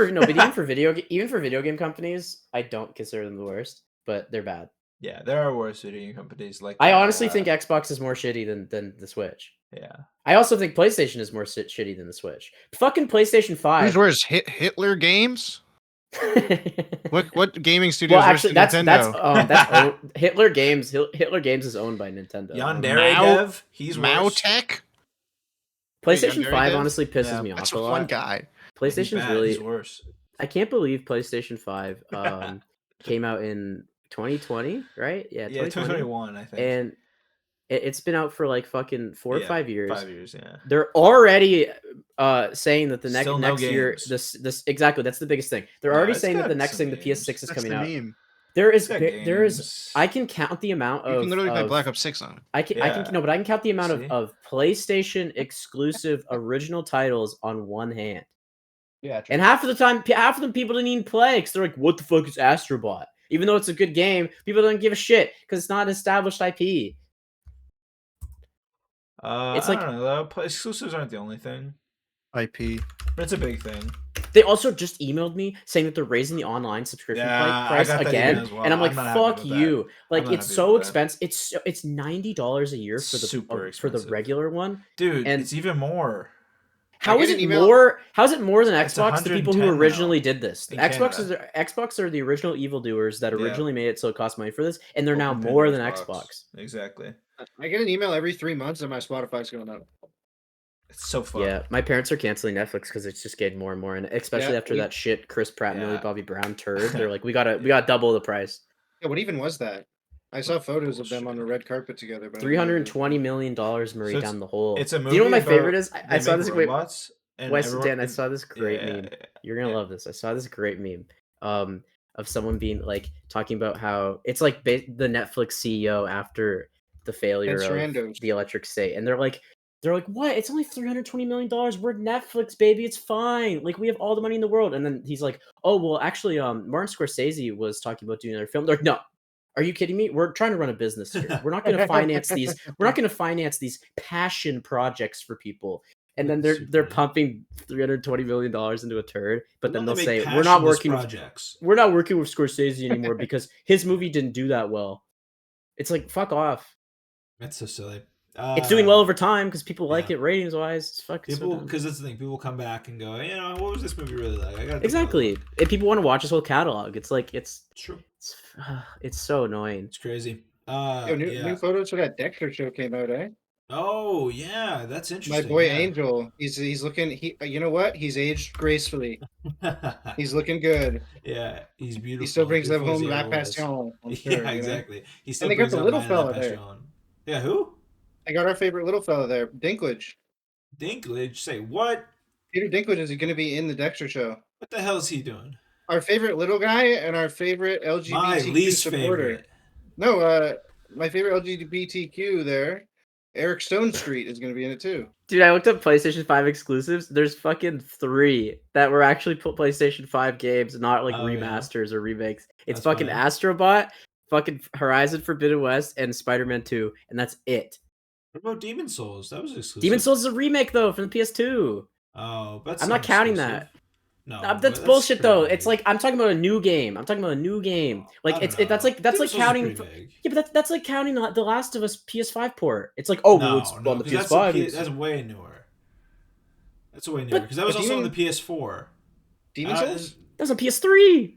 for video game companies, I don't consider them the worst, but they're bad. Yeah, there are worse video game companies like. I honestly think Xbox is more shitty than the Switch. Yeah. I also think PlayStation is more shitty than the Switch. Fucking PlayStation 5. Who's worse, Hitler Games? What gaming studio Well, is worse actually, than that's Nintendo? Hitler Games. Hitler Games is owned by Nintendo. Yandere Mao- Dev, he's worse. Mautech? PlayStation Yandere 5 Dev? honestly pisses Yeah, me off That's a lot. one guy. He's PlayStation's bad, really. he's worse. I can't believe PlayStation 5 came out in 2020, right? Yeah, Yeah, 2021, I think. And it's been out for like fucking 4 or Yeah, 5 years. 5 years, yeah. They're already saying that the Still no next year games. this exactly that's the biggest thing. They're No, already it's saying that got the next some thing the games. PS6 is That's coming the out. meme. There is It's got games. I can count the amount of You can literally play of- Black Ops 6 on it. I can Yeah. no, but I can count the amount See? of PlayStation exclusive original titles on one hand. Yeah, And half of them people didn't even play because they're like, "What the fuck is Astrobot?" Even though it's a good game, people don't give a shit because it's not an established IP. It's I like- don't know. Exclusives aren't the only thing, IP. but it's a big thing. They also just emailed me saying that they're raising the online subscription Yeah, I price got that again, email as well. and I'm like, I'm not happy "Fuck with that. you!" Like, not it's happy so with that. expensive. It's $90 a year for the Super for the expensive. regular one. Dude, And- it's even more. How is it more? How is it more than Xbox? The people who originally did this, Xbox are the original evildoers that originally made it so it cost money for this, and they're now more than Xbox. Exactly. I get an email every 3 months and my Spotify's going up. It's so fun. Yeah, my parents are canceling Netflix because it's just getting more and more, and especially after that shit Chris Pratt, Millie Bobby Brown turd, they're like, we gotta double the price. Yeah, what even was that? I saw photos of them on the red carpet together. But $320 million, Marie, so down the hole. It's a movie. Do you know what my favorite is? I saw this. Robots Dan, I saw this great meme. You're gonna love this. I saw this great meme. Of someone being like talking about how it's like the Netflix CEO after the failure of the Electric State, and they're like, what? It's only $320 million. We're Netflix, baby. It's fine. Like, we have all the money in the world. And then he's like, oh well, actually, Martin Scorsese was talking about doing another film. They're like, no. Are you kidding me? We're trying to run a business here. We're not going to finance these. We're not going to finance these passion projects for people. And then they're pumping $320 million into a turd. But then they'll say we're not working with Scorsese anymore because his movie didn't do that well. It's like, fuck off. That's so silly. It's doing well over time because people like it ratings wise. It's fucking people, because that's the thing. People come back and go, what was this movie really like? Exactly. If people want to watch his whole catalog, it's like it's true. It's so annoying. It's crazy. New photos for that Dexter show came out, eh? Oh yeah, that's interesting. My boy Angel, he's looking. You know what? He's aged gracefully. He's looking good. Yeah, he's beautiful. He still brings them home La Passion. Yeah, exactly. He still brings the little fella there. Yeah, who? I got our favorite little fella there, Dinklage. Dinklage? Say what? Peter Dinklage is going to be in the Dexter show. What the hell is he doing? Our favorite little guy and our favorite LGBTQ my least supporter. Favorite. No, my favorite LGBTQ there, Eric Stone Street is going to be in it too. Dude, I looked up PlayStation 5 exclusives. There's fucking 3 that were actually PlayStation 5 games, not like remasters or remakes. It's that's fucking funny. Astrobot, fucking Horizon Forbidden West, and Spider-Man 2, and that's it. What about Demon Souls? That was exclusive. Demon Souls is a remake though from the PS2. Oh, but I'm not counting that. No, that's bullshit though. It's like I'm talking about a new game. Like that's like counting. Yeah, but that's like counting the Last of Us PS5 port. It's like on the PS5. That's way newer. That's way newer because that was also on the PS4. Demon Souls? That was on PS3.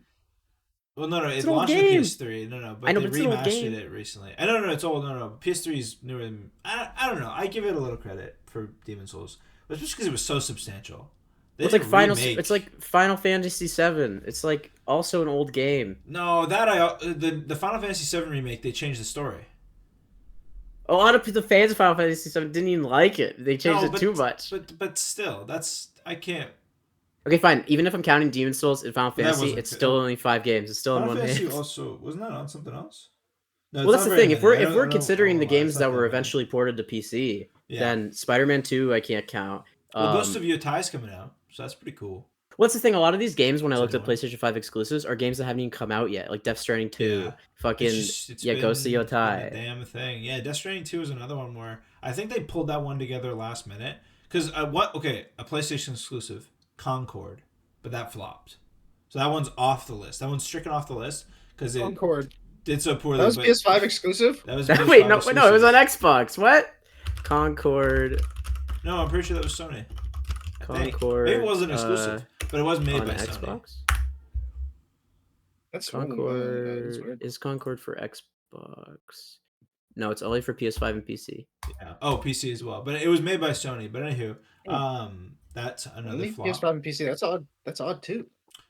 Well, no, it launched on PS3. No, but they remastered it recently. No, it's old. No, PS3 is newer than. I don't know. I give it a little credit for Demon Souls, but it's just because it was so substantial. It's like Final Fantasy VII. It's like also an old game. No, the Final Fantasy VII remake, they changed the story. A lot of the fans of Final Fantasy VII didn't even like it. They changed it too much. But still, I can't. Okay, fine. Even if I'm counting Demon Souls and Final Fantasy, it's still only 5 games. It's still in one game. Also, wasn't that on something else? No, well, that's the thing. If we're considering the games that were eventually ported to PC, then Spider-Man 2 I can't count. Well, Ghost of Yotai's coming out, so that's pretty cool. What's the thing? A lot of these games, when I looked at PlayStation 5 exclusives, are games that haven't even come out yet, like Death Stranding 2, Ghost of Yotai. Damn thing. Yeah, Death Stranding 2 is another one where I think they pulled that one together last minute. Because a PlayStation exclusive, Concord, but that flopped. So that one's off the list. That one's stricken off the list because it did so poorly. That was PS5 exclusive? That was Wait, no, it was on Xbox. What? Concord. No, I'm pretty sure that was Sony. Concord. Maybe it wasn't exclusive, but it was made by Xbox? Sony. That's Concord. Is Concord for Xbox? No, it's only for PS5 and PC. Yeah. Oh, PC as well. But it was made by Sony. But anywho, that's another flop. PS5 and PC. That's odd. That's odd too.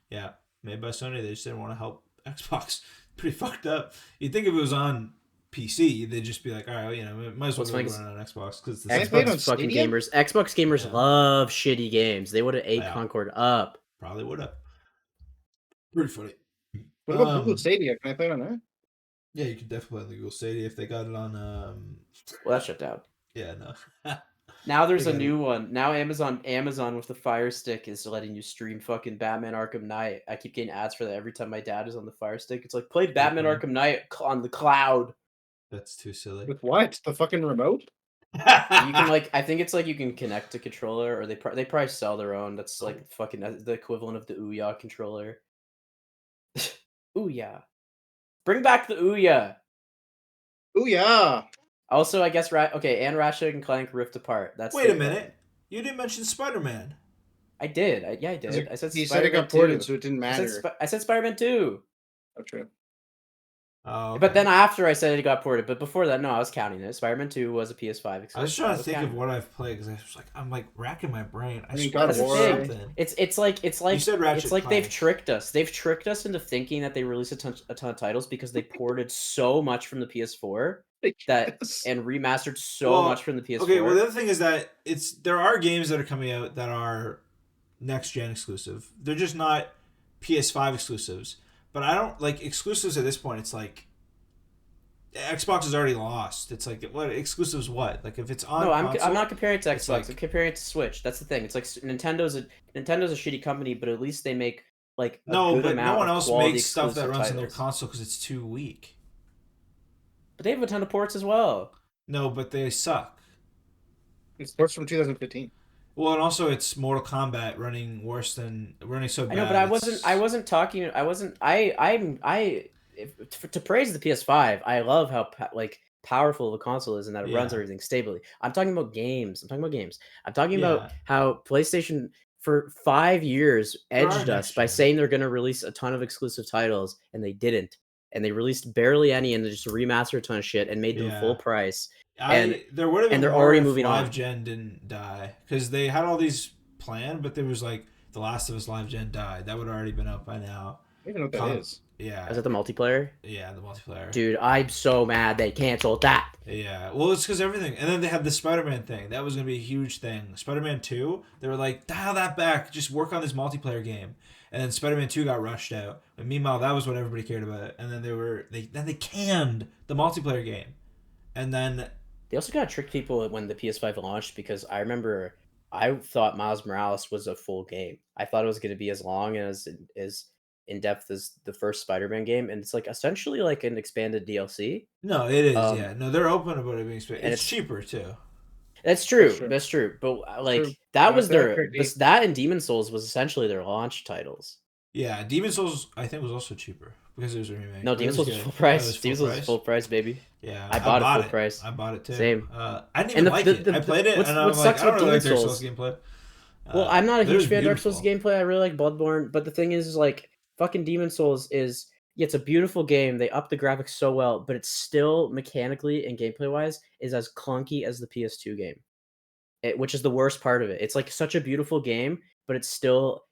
Yeah, made by Sony. They just didn't want to help Xbox. Pretty fucked up. You'd think if it was on PC, they'd just be like, all right, might as well run it on Xbox because Xbox fucking gamers. Xbox gamers love shitty games. They would have ate Concord up. Probably would have. Pretty funny. What about Google Stadia? Can I play it on that? Yeah, you could definitely play on the Google Stadia if they got it on. Well, that's shut down. Yeah, no. Now there's a new one. Now Amazon with the Fire Stick is letting you stream fucking Batman Arkham Knight. I keep getting ads for that every time my dad is on the Fire Stick. It's like, play Batman Arkham Knight on the cloud. That's too silly. With what? The fucking remote? You can I think it's like you can connect a controller, or they probably sell their own. That's like fucking the equivalent of the Ouya controller. Ouya. Bring back the Ouya. Ouya. Also, I guess and Ratchet and Clank Rift Apart. That's Wait a minute. You didn't mention Spider-Man. I did. I did. I said he Spider-Man said it got 2. ported, so it didn't matter. I said Spider-Man 2. Oh, true. Oh, okay. But then after I said it got ported, but before that, no, I was counting it. Spider-Man 2 was a PS5 exclusive. I was trying to think of what I've played because I'm like racking my brain. I swear God of War. something. It's like You said Ratchet it's like Clank. they've tricked us. They've tricked us into thinking that they released a ton of titles because they ported so much from the PS4 and remastered so much from the PS4. Okay, well the other thing is that there are games that are coming out that are next gen exclusive. They're just not PS5 exclusives. But I don't like exclusives at this point. It's like Xbox is already lost. It's like what exclusives? What like if it's on? No, console, I'm not comparing it to Xbox. like, I'm comparing it to Switch. That's the thing. It's like Nintendo's a shitty company, but at least they make like a good amount no one of else quality makes stuff that exclusive runs on their titles. console because it's too weak. But they have a ton of ports as well. No, but they suck. It's ports from 2015. Well, and also it's Mortal Kombat running so bad. I know, but I wasn't talking. To praise the PS5, I love how powerful the console is and that it runs everything stably. I'm talking about games. I'm talking about how PlayStation for 5 years edged us by saying they're going to release a ton of exclusive titles, and they didn't. And they released barely any, and they just remastered a ton of shit and made them full price. There would have been they're more already if moving Live on. Gen didn't die because they had all these planned, but there was like The Last of Us Live Gen died. That would have already been up by now. I don't even know what that is. Yeah. Is that the multiplayer? Yeah, the multiplayer. Dude, I'm so mad they canceled that. Yeah. Well, it's because everything. And then they had the Spider-Man thing. That was going to be a huge thing. Spider-Man 2, they were like, dial that back. Just work on this multiplayer game. And then Spider-Man 2 got rushed out. But meanwhile, that was what everybody cared about. And then they canned the multiplayer game. And then they also got to trick people when the PS5 launched because I remember I thought Miles Morales was a full game. I thought it was going to be as long and as in depth as the first Spider-Man game, and it's like essentially like an expanded DLC. No, it is. Yeah, no, they're open about it being expanded. And it's cheaper too. That's true. That's true. But like that was that and Demon Souls was essentially their launch titles. Yeah, Demon Souls I think was also cheaper because it was a remake. No, Demon Souls was full price. Demon Souls was full price, baby. Yeah, I bought it full price. I bought it too. Same. I didn't even like it. I played it, and I was like, I don't really like Dark Souls gameplay. Well, I'm not a huge fan of Dark Souls gameplay. I really like Bloodborne, but the thing is like fucking Demon Souls is it's a beautiful game. They up the graphics so well, but it's still mechanically and gameplay wise is as clunky as the PS2 game, which is the worst part of it. It's like such a beautiful game, but it still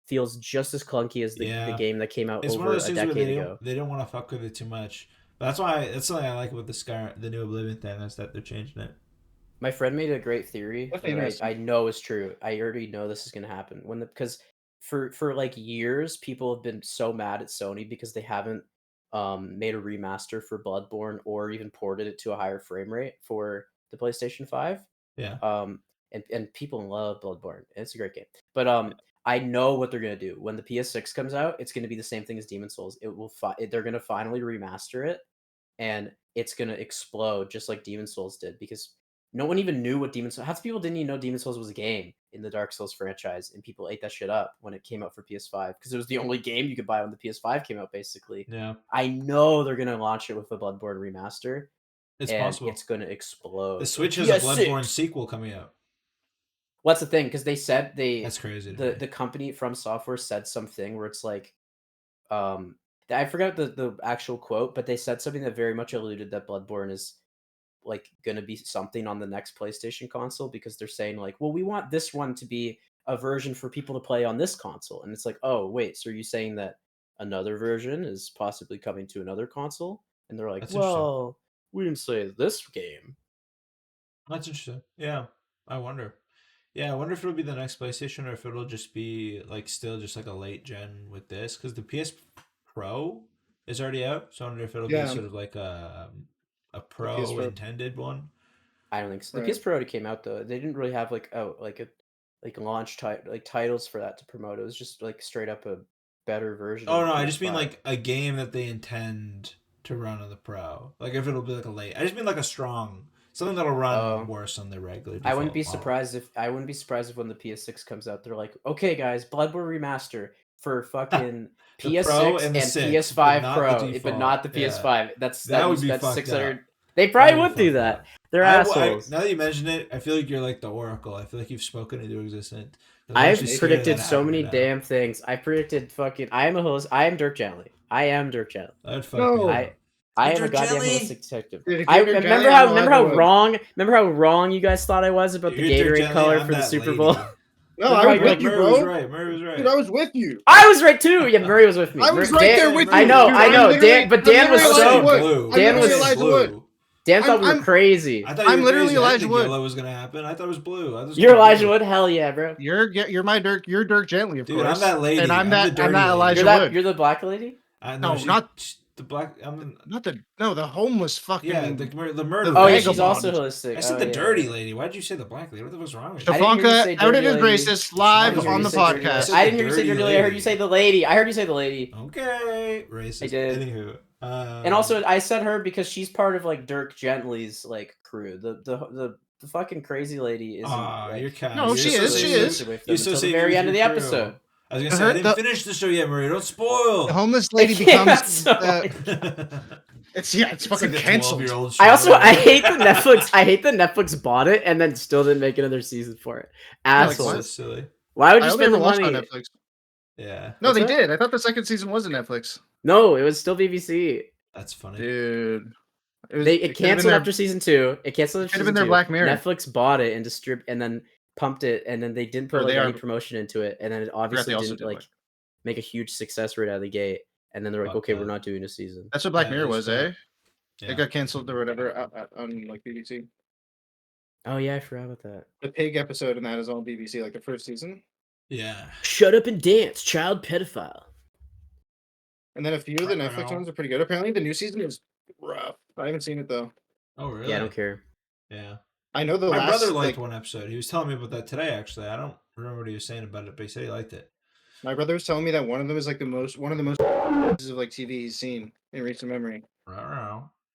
feels just as clunky as the game that came out over a decade ago. They don't want to fuck with it too much. But that's something I like about the new Oblivion thing is that they're changing it. My friend made a great theory that I know is true. I already know this is going to happen because for like years people have been so mad at Sony because they haven't made a remaster for Bloodborne or even ported it to a higher frame rate for the PlayStation 5. Yeah. And people love Bloodborne. It's a great game. But I know what they're gonna do when the PS6 comes out. It's gonna be the same thing as Demon Souls. They're gonna finally remaster it, and it's gonna explode just like Demon Souls did because no one even knew what Demon Souls. Half the people didn't even know Demon Souls was a game in the Dark Souls franchise, and people ate that shit up when it came out for PS5 because it was the only game you could buy when the PS5 came out. Basically, yeah. I know they're gonna launch it with a Bloodborne remaster. It's possible. It's gonna explode. The Switch has a Bloodborne sequel coming out. Well, that's the thing because they said that's crazy. The company From Software said something where it's like, I forgot the actual quote, but they said something that very much alluded that Bloodborne is like gonna be something on the next PlayStation console because they're saying like, well, we want this one to be a version for people to play on this console, and it's like, oh wait, so are you saying that another version is possibly coming to another console? And they're like, well, we didn't say this game. That's interesting. Yeah, I wonder. Yeah, I wonder if it'll be the next PlayStation or if it'll just be like still just like a late gen with this because the PS Pro is already out. So I wonder if it'll be sort of like a Pro intended one. I don't think so. The PS Pro already came out though. They didn't really have like launch titles for that to promote. It was just like straight up a better version. Oh no, I just mean like a game that they intend to run on the Pro. Like if it'll be like a late. I just mean like a strong. Something that'll run worse on the regular. I wouldn't be surprised if when the PS6 comes out, they're like, okay, guys, Bloodborne remaster for fucking PS6 and PS5 Pro, but not the PS5. That's 600. They probably would do that. They're assholes. Now that you mention it, I feel like you're like the oracle. I feel like you've spoken into existence. I've predicted so many damn things. I predicted fucking. I am a host. I am Dirk Gently. I am Dirk Gently. I am a goddamn holistic detective. I remember how wrong you guys thought I was about the Gatorade color for the Super Bowl. No, I was with you, bro. Murray was right. Dude, I was with you. I was right too. Yeah, Murray was with me. I was right there with you. I know. Dan was so blue. Dan thought we were crazy. I'm literally Elijah Wood. Yellow was gonna happen. I thought it was blue. You're Elijah Wood. Hell yeah, bro. You're my Dirk. You're Dirk Gently, of course. I'm that lady. And I'm that Elijah Wood. You're the black lady. No, not the black. The homeless fucking. Yeah, the murder. Oh, yeah, she's also holistic. I said the dirty lady. Why did you say the black lady? What was wrong with you? Shaflonka outed as racist live on the podcast. I didn't hear you say dirty lady. I heard you say the lady. Okay, racist. I did. Anywho, and also I said her because she's part of like Dirk Gently's like crew. The fucking crazy lady isn't. You're kind. No, she is. Until the very end of the episode. I was gonna say I didn't finish the show yet, Murray. Don't spoil. The homeless lady becomes. It's fucking canceled. I hate the Netflix. I hate that Netflix bought it and then still didn't make another season for it. Assholes. That's silly. Why would you spend the money on Netflix? Yeah. No, they did. I thought the second season was on Netflix. No, it was still BBC. That's funny, dude. It canceled after season 2. It canceled after season 2. Black Mirror. Netflix bought it and then pumped it, and then they didn't put any promotion into it, and then it obviously didn't like make a huge success right out of the gate. And then they're like, okay, we're not doing a season. That's what Black Mirror was, eh? Yeah. It got canceled or whatever on like BBC. Oh yeah, I forgot about that. The pig episode in that is all BBC, like the first season. Yeah. Shut up and dance, child pedophile. And then a few of the Netflix ones are pretty good. Apparently, the new season is rough. I haven't seen it though. Oh really? Yeah, I don't care. Yeah. I know my brother liked one episode. He was telling me about that today. Actually, I don't remember what he was saying about it, but he said he liked it. My brother was telling me that one of them is like one of the most pieces of like TV he's seen in recent memory.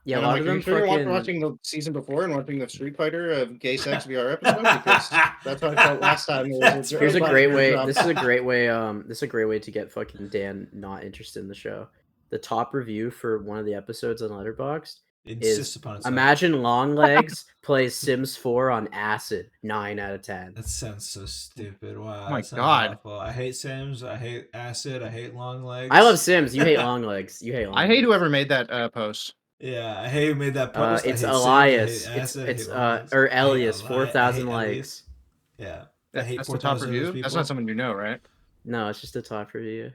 Yeah, a lot of them. You're watching the season before and watching the Street Fighter of Gay Sex VR episode because that's what I felt last time. Here's a great way. This is a great way. This is a great way to get fucking Dan not interested in the show. The top review for one of the episodes on Letterboxd is imagine Longlegs plays Sims 4 on acid. 9 out of 10. That sounds so stupid. Wow. Oh my god. Awful. I hate Sims. I hate acid. I hate Longlegs. I love Sims. You hate Longlegs. I hate whoever made that post. Yeah, I hate who made that post. It's Elias. It's or Elias. 4,000 likes. Yeah. That's the top review. That's not someone you know, right? No, it's just a top review.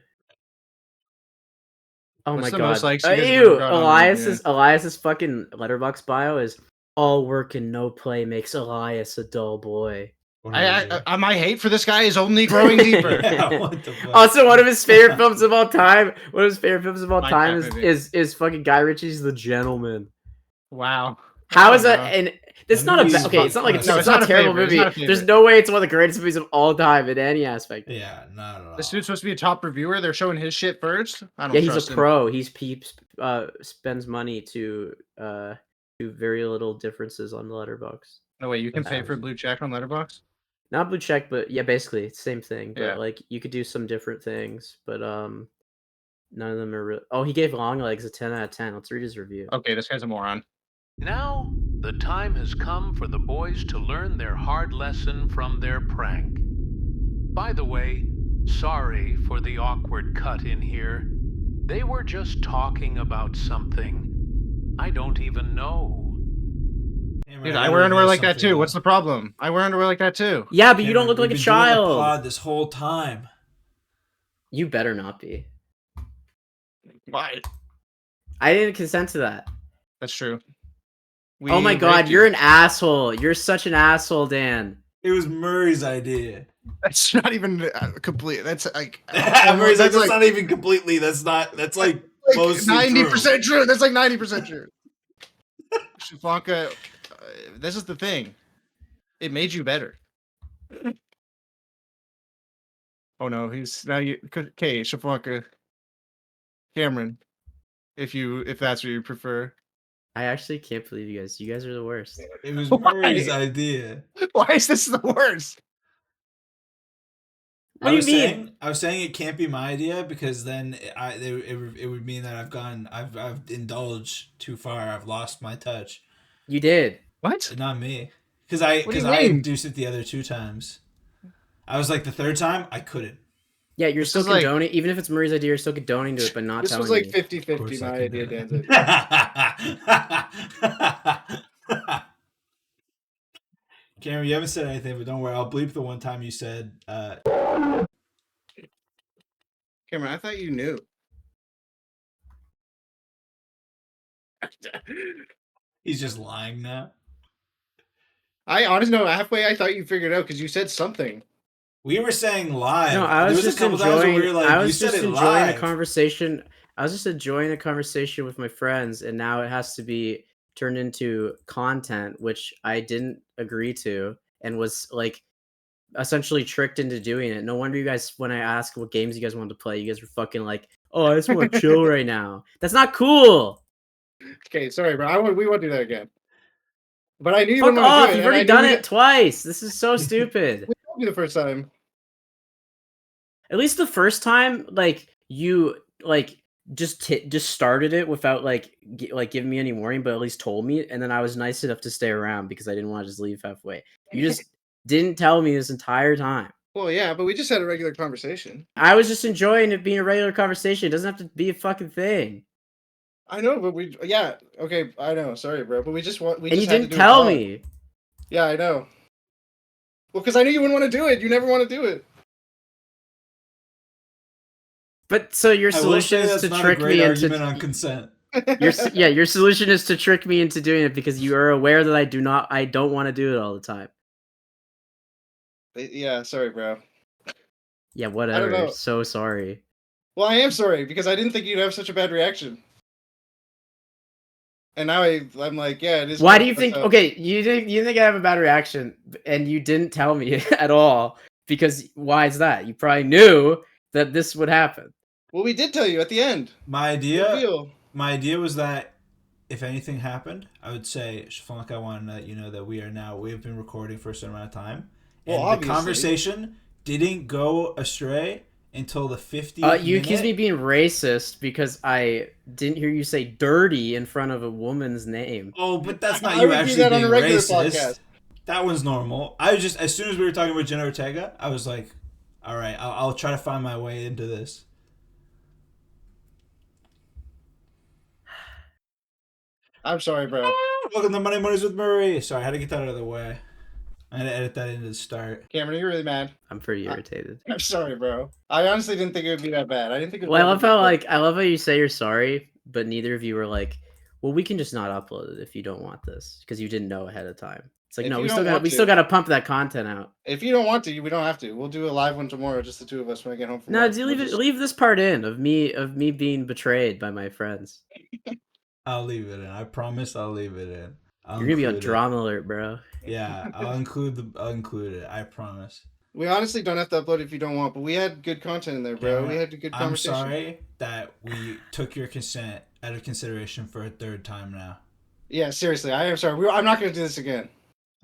Oh What's my god! Ew! Elias's fucking Letterboxd bio is all work and no play makes Elias a dull boy. My hate for this guy is only growing deeper. Also, one of his favorite films of all time. One of his favorite films of all time is fucking Guy Ritchie's The Gentleman. Wow. How is that? And it's not a okay. It's not like it's not a terrible movie. There's no way it's one of the greatest movies of all time in any aspect. Yeah, not at all. This dude's supposed to be a top reviewer. They're showing his shit first. I don't. Yeah, he's a pro. He spends money to do very little differences on the Letterboxd. No way, you can pay for blue check on Letterboxd. Not blue check, but yeah, basically it's the same thing. But like you could do some different things, but none of them are real. Oh, he gave Longlegs a 10 out of 10. Let's read his review. Okay, this guy's a moron. Now, the time has come for the boys to learn their hard lesson from their prank. By the way, sorry for the awkward cut in here. They were just talking about something I don't even know. Dude, I wear underwear like that too. What's the problem? I wear underwear like that too. Yeah, but you don't look like a child. Pod this whole time. You better not be. Why? I didn't consent to that. That's true. Oh my god, you're an asshole. You're such an asshole, Dan. It was Murray's idea. That's not even complete. That's like Murray's that's like, not even completely. That's like 90% true. That's like 90% true. Shaflonka, this is the thing. It made you better. Oh no, he's now you. Okay, Shaflonka, Cameron, if that's what you prefer. I actually can't believe you guys. You guys are the worst. It was Murray's idea. Why is this the worst? What do you mean? I was saying it can't be my idea because then it would mean that I've indulged too far. I've lost my touch. You did. What? Not me. Because I induced it the other 2 times. I was like, the 3rd time, I couldn't. Yeah, you're still condoning, even if it's Murray's idea, you're still condoning to it, but not telling me. This was like 50-50 my idea, Dan's idea. Cameron, you haven't said anything, but don't worry. I'll bleep the one time you said... Cameron, I thought you knew. He's just lying now. I honestly know halfway I thought you figured it out because you said something. We were saying live. No, I was just enjoying. I was just enjoying a conversation. I was just enjoying a conversation with my friends, and now it has to be turned into content, which I didn't agree to, and was like essentially tricked into doing it. No wonder you guys, when I asked what games you guys wanted to play, you guys were fucking like, "Oh, I just want to chill right now." That's not cool. Okay, sorry, bro. We won't do that again. But I knew you Fuck wouldn't want to do it. You've already done it twice. This is so stupid. We told you the first time. At least the first time, like you just started it without like giving me any warning, but at least told me, and then I was nice enough to stay around because I didn't want to just leave halfway. You just didn't tell me this entire time. Well, yeah, but we just had a regular conversation. I was just enjoying it being a regular conversation. It doesn't have to be a fucking thing. I know, but okay, I know. Sorry, bro, but we just and you didn't tell me. Yeah, I know. Well, because I knew you wouldn't want to do it. You never want to do it. But so your solution is to trick me into on consent. Your solution is to trick me into doing it because you are aware that I don't want to do it all the time. Yeah, sorry, bro. Yeah, whatever. So sorry. Well, I am sorry because I didn't think you'd have such a bad reaction. And now I'm like, yeah, it is. Why do you think? Okay, you think I have a bad reaction, and you didn't tell me at all because why is that? You probably knew that this would happen. Well, we did tell you at the end. My idea was that if anything happened, I would say, Shaflonka, I want to let you know that we have been recording for a certain amount of time, and the conversation didn't go astray until the 50th You accused me of being racist because I didn't hear you say dirty in front of a woman's name. Oh, but that's not you actually being racist. Podcast. That one's normal. I was just, as soon as we were talking about Jenna Ortega, I was like, all right, I'll try to find my way into this. I'm sorry, bro. Welcome to Monday Mornings with Murray. Sorry, I had to get that out of the way. I had to edit that into the start. Cameron, are you really mad? I'm pretty irritated. I'm sorry, bro. I honestly didn't think it would be that bad. I didn't think it would I love how you say you're sorry, but neither of you were like, well, we can just not upload it if you don't want this because you didn't know ahead of time. It's like, no, we still got to pump that content out. If you don't want to, we don't have to. We'll do a live one tomorrow, just the two of us when I get home from work. Leave this part in of me being betrayed by my friends. I'll leave it in. I promise I'll leave it in. You're gonna be on drama alert, bro. Yeah, I'll include it. I promise. We honestly don't have to upload if you don't want, but we had good content in there, bro. We had a good conversation. I'm sorry that we took your consent out of consideration for a 3rd time now. Yeah, seriously, I am sorry. I'm not gonna do this again.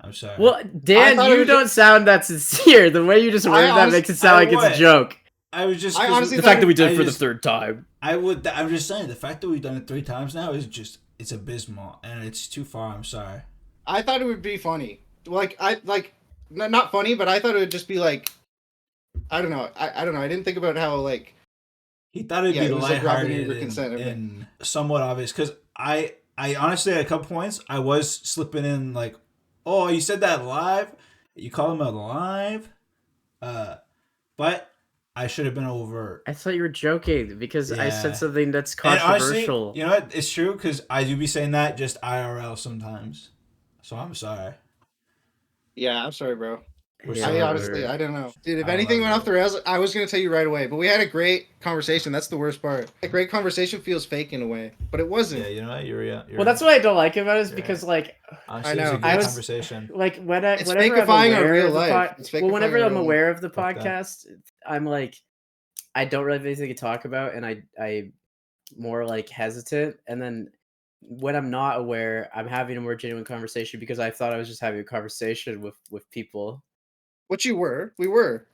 I'm sorry. Well, Dan, you don't sound that sincere. The way you just worded that makes it sound like it's a joke. I was just the fact that we did it for the 3rd time. I'm just saying the fact that we've done it 3 times now is just it's abysmal and it's too far. I'm sorry. I thought it would be funny. Not funny, but I thought it would just be like I don't know. I don't know. I didn't think about how like he thought it'd be lighthearted and somewhat obvious because I honestly at a couple points I was slipping in like, oh, you said that live. You called him out live, but I should have been overt. I thought you were joking because I said something that's controversial. Honestly, you know what? It's true because I do be saying that just IRL sometimes. So I'm sorry. Yeah, I'm sorry, bro. I don't know. Dude, if anything went off the rails, I was going to tell you right away. But we had a great conversation. That's the worst part. A great conversation feels fake in a way. But it wasn't. Yeah, you know what? You're well, that's what I don't like about it is because, like... Honestly, I know. It was a good conversation. Like, it's fakifying our real life. Whenever I'm aware of the podcast, I'm like... I don't really have anything to talk about, and I more, like, hesitant. And then... when I'm not aware, I'm having a more genuine conversation because I thought I was just having a conversation with people. What you were? We were.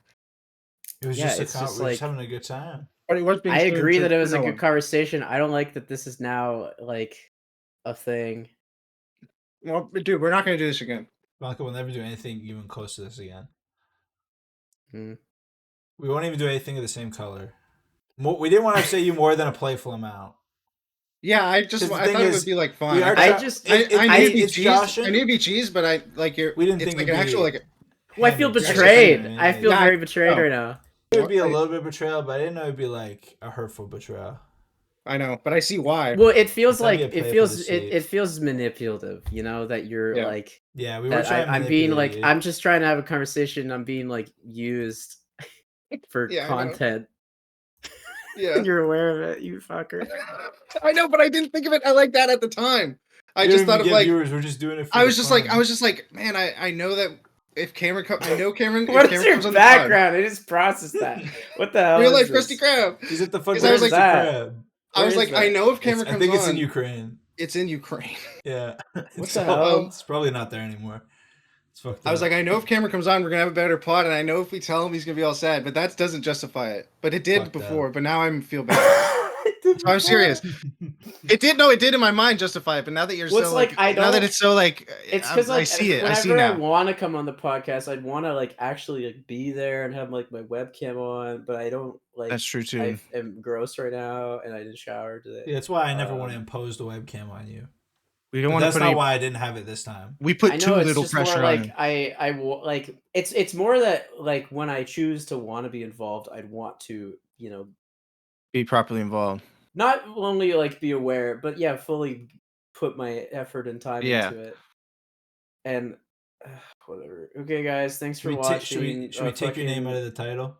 It was just like having a good time. But it was I agree that it was a good conversation. I don't like that this is now like a thing. Well, dude, we're not gonna do this again. Shaflonka will never do anything even close to this again. Mm. We won't even do anything of the same color. We didn't want to say you more than a playful amount. Yeah, I thought it would be like fun. I knew it'd be cheese, but I like your. We didn't it's think like it'd an actual be. like. Well, I feel handed, betrayed. right? I feel very betrayed right now. It would be a little bit of betrayal, but I didn't know it'd be like a hurtful betrayal. I know, but I see why. Well, it feels It's like gotta be a it play feels for the it feels manipulative, you know, that you're Yeah. like Yeah, we were that trying to I'm being manipulate like you. I'm just trying to have a conversation. I'm being like used for Yeah, I know. content. Yeah. You're aware of it, you fucker. I know, but I didn't think of it like that at the time. I You just don't thought even of get like viewers. We're just doing it for I was the just fun. like, man, I know that if Cameron comes, I know Cameron. What if is Cameron your comes on background? I just processed that. What the hell? Real is life this? Krusty Krab. He's at the fucking I was Krusty like, Krab. I was Where is like, I that? know if Cameron I comes think it's on, in Ukraine. it's in Ukraine. Yeah. What the hell? It's probably not there anymore. It's fucked up. I was like, I know if Cameron comes on, we're gonna have a better plot, and I know if we tell him, he's gonna be all sad. But that doesn't justify it. But it did Fucked before. up. But now I feel bad. I'm serious. It did. No, it did in my mind justify it. But now that you're What's so like, I now that don't- it's so like, It's because like I see it. whenever I see now. want to come on the podcast, I'd want to like actually like be there and have like my webcam on, but I don't like. That's true too. I am gross right now, and I didn't shower today. Yeah, that's why I never want to impose the webcam on you. We don't But want to that's put not any. why I didn't have it this time. We put I too know it's little just pressure more on like him. like it's more that like when I choose to want to be involved, I'd want to Be properly involved. not only like be aware, but yeah, fully put my effort and time into it. And whatever. Okay, guys, thanks for watching. Should we take your name out of the title?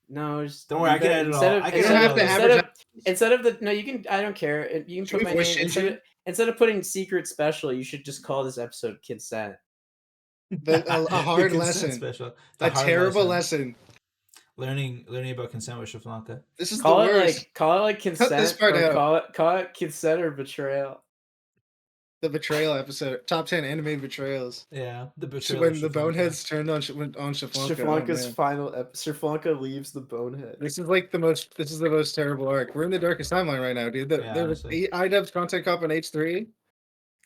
No, just don't worry. I can edit it all. I can instead of the no, you can. I don't care. You can put my name instead of putting secret special. You should just call this episode Consent. A hard lesson. Special. A terrible lesson. Learning about consent with Shaflonka. This is call the worst. Call it like consent. Cut this part out. Call it consent or betrayal. The betrayal episode, top 10 anime betrayals. Yeah, the betrayal. When the boneheads turned on Shaflonka. Shaflonka's final episode. Shaflonka leaves the bonehead. This is like the most terrible arc. We're in the darkest timeline right now, dude. There's IDubbbz content cop on H3.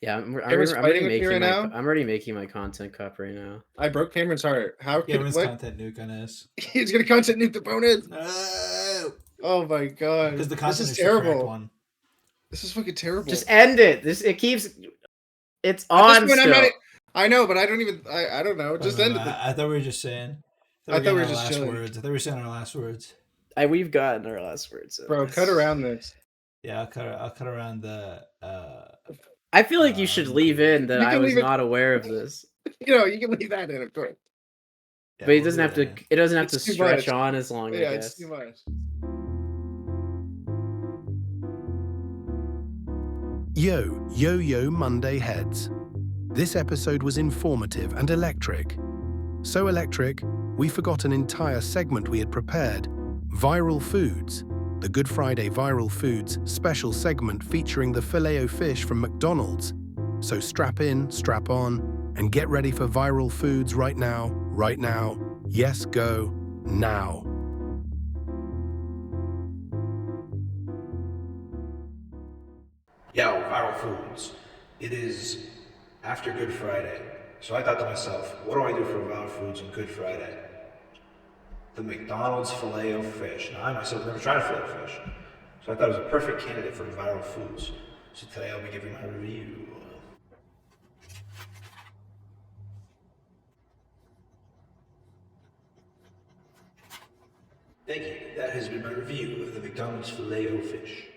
Yeah, I'm already making my content cup right now. I broke Cameron's heart. How could Cameron's content nuke on us? He's gonna content nuke the boneheads. No. Oh my god. Because the content is terrible. One. This is fucking terrible. Just end it. It's on still. I know, but I don't even. I don't know. Just end it. I thought we were just saying. I thought we were just last words. I thought we were saying our last words. We've gotten our last words. Bro, cut around this. Yeah, I'll cut around the. I feel like you should leave in that I was not aware of this. You can leave that in, of course. Yeah, but it doesn't have to. It doesn't have to stretch on as long. Yeah, it's too much. Yo Monday heads. This episode was informative and electric. So electric, we forgot an entire segment we had prepared. Viral Foods. The Good Friday Viral Foods special segment featuring the Filet-O-Fish from McDonald's. So strap in, strap on, and get ready for Viral Foods right now, right now. Yes, go, now. Yo, Viral Foods. It is after Good Friday. So I thought to myself, what do I do for Viral Foods on Good Friday? The McDonald's Filet-O-Fish. Now, I myself never tried a Filet-O-Fish. So I thought it was a perfect candidate for Viral Foods. So today I'll be giving my review. Thank you. That has been my review of the McDonald's Filet-O-Fish.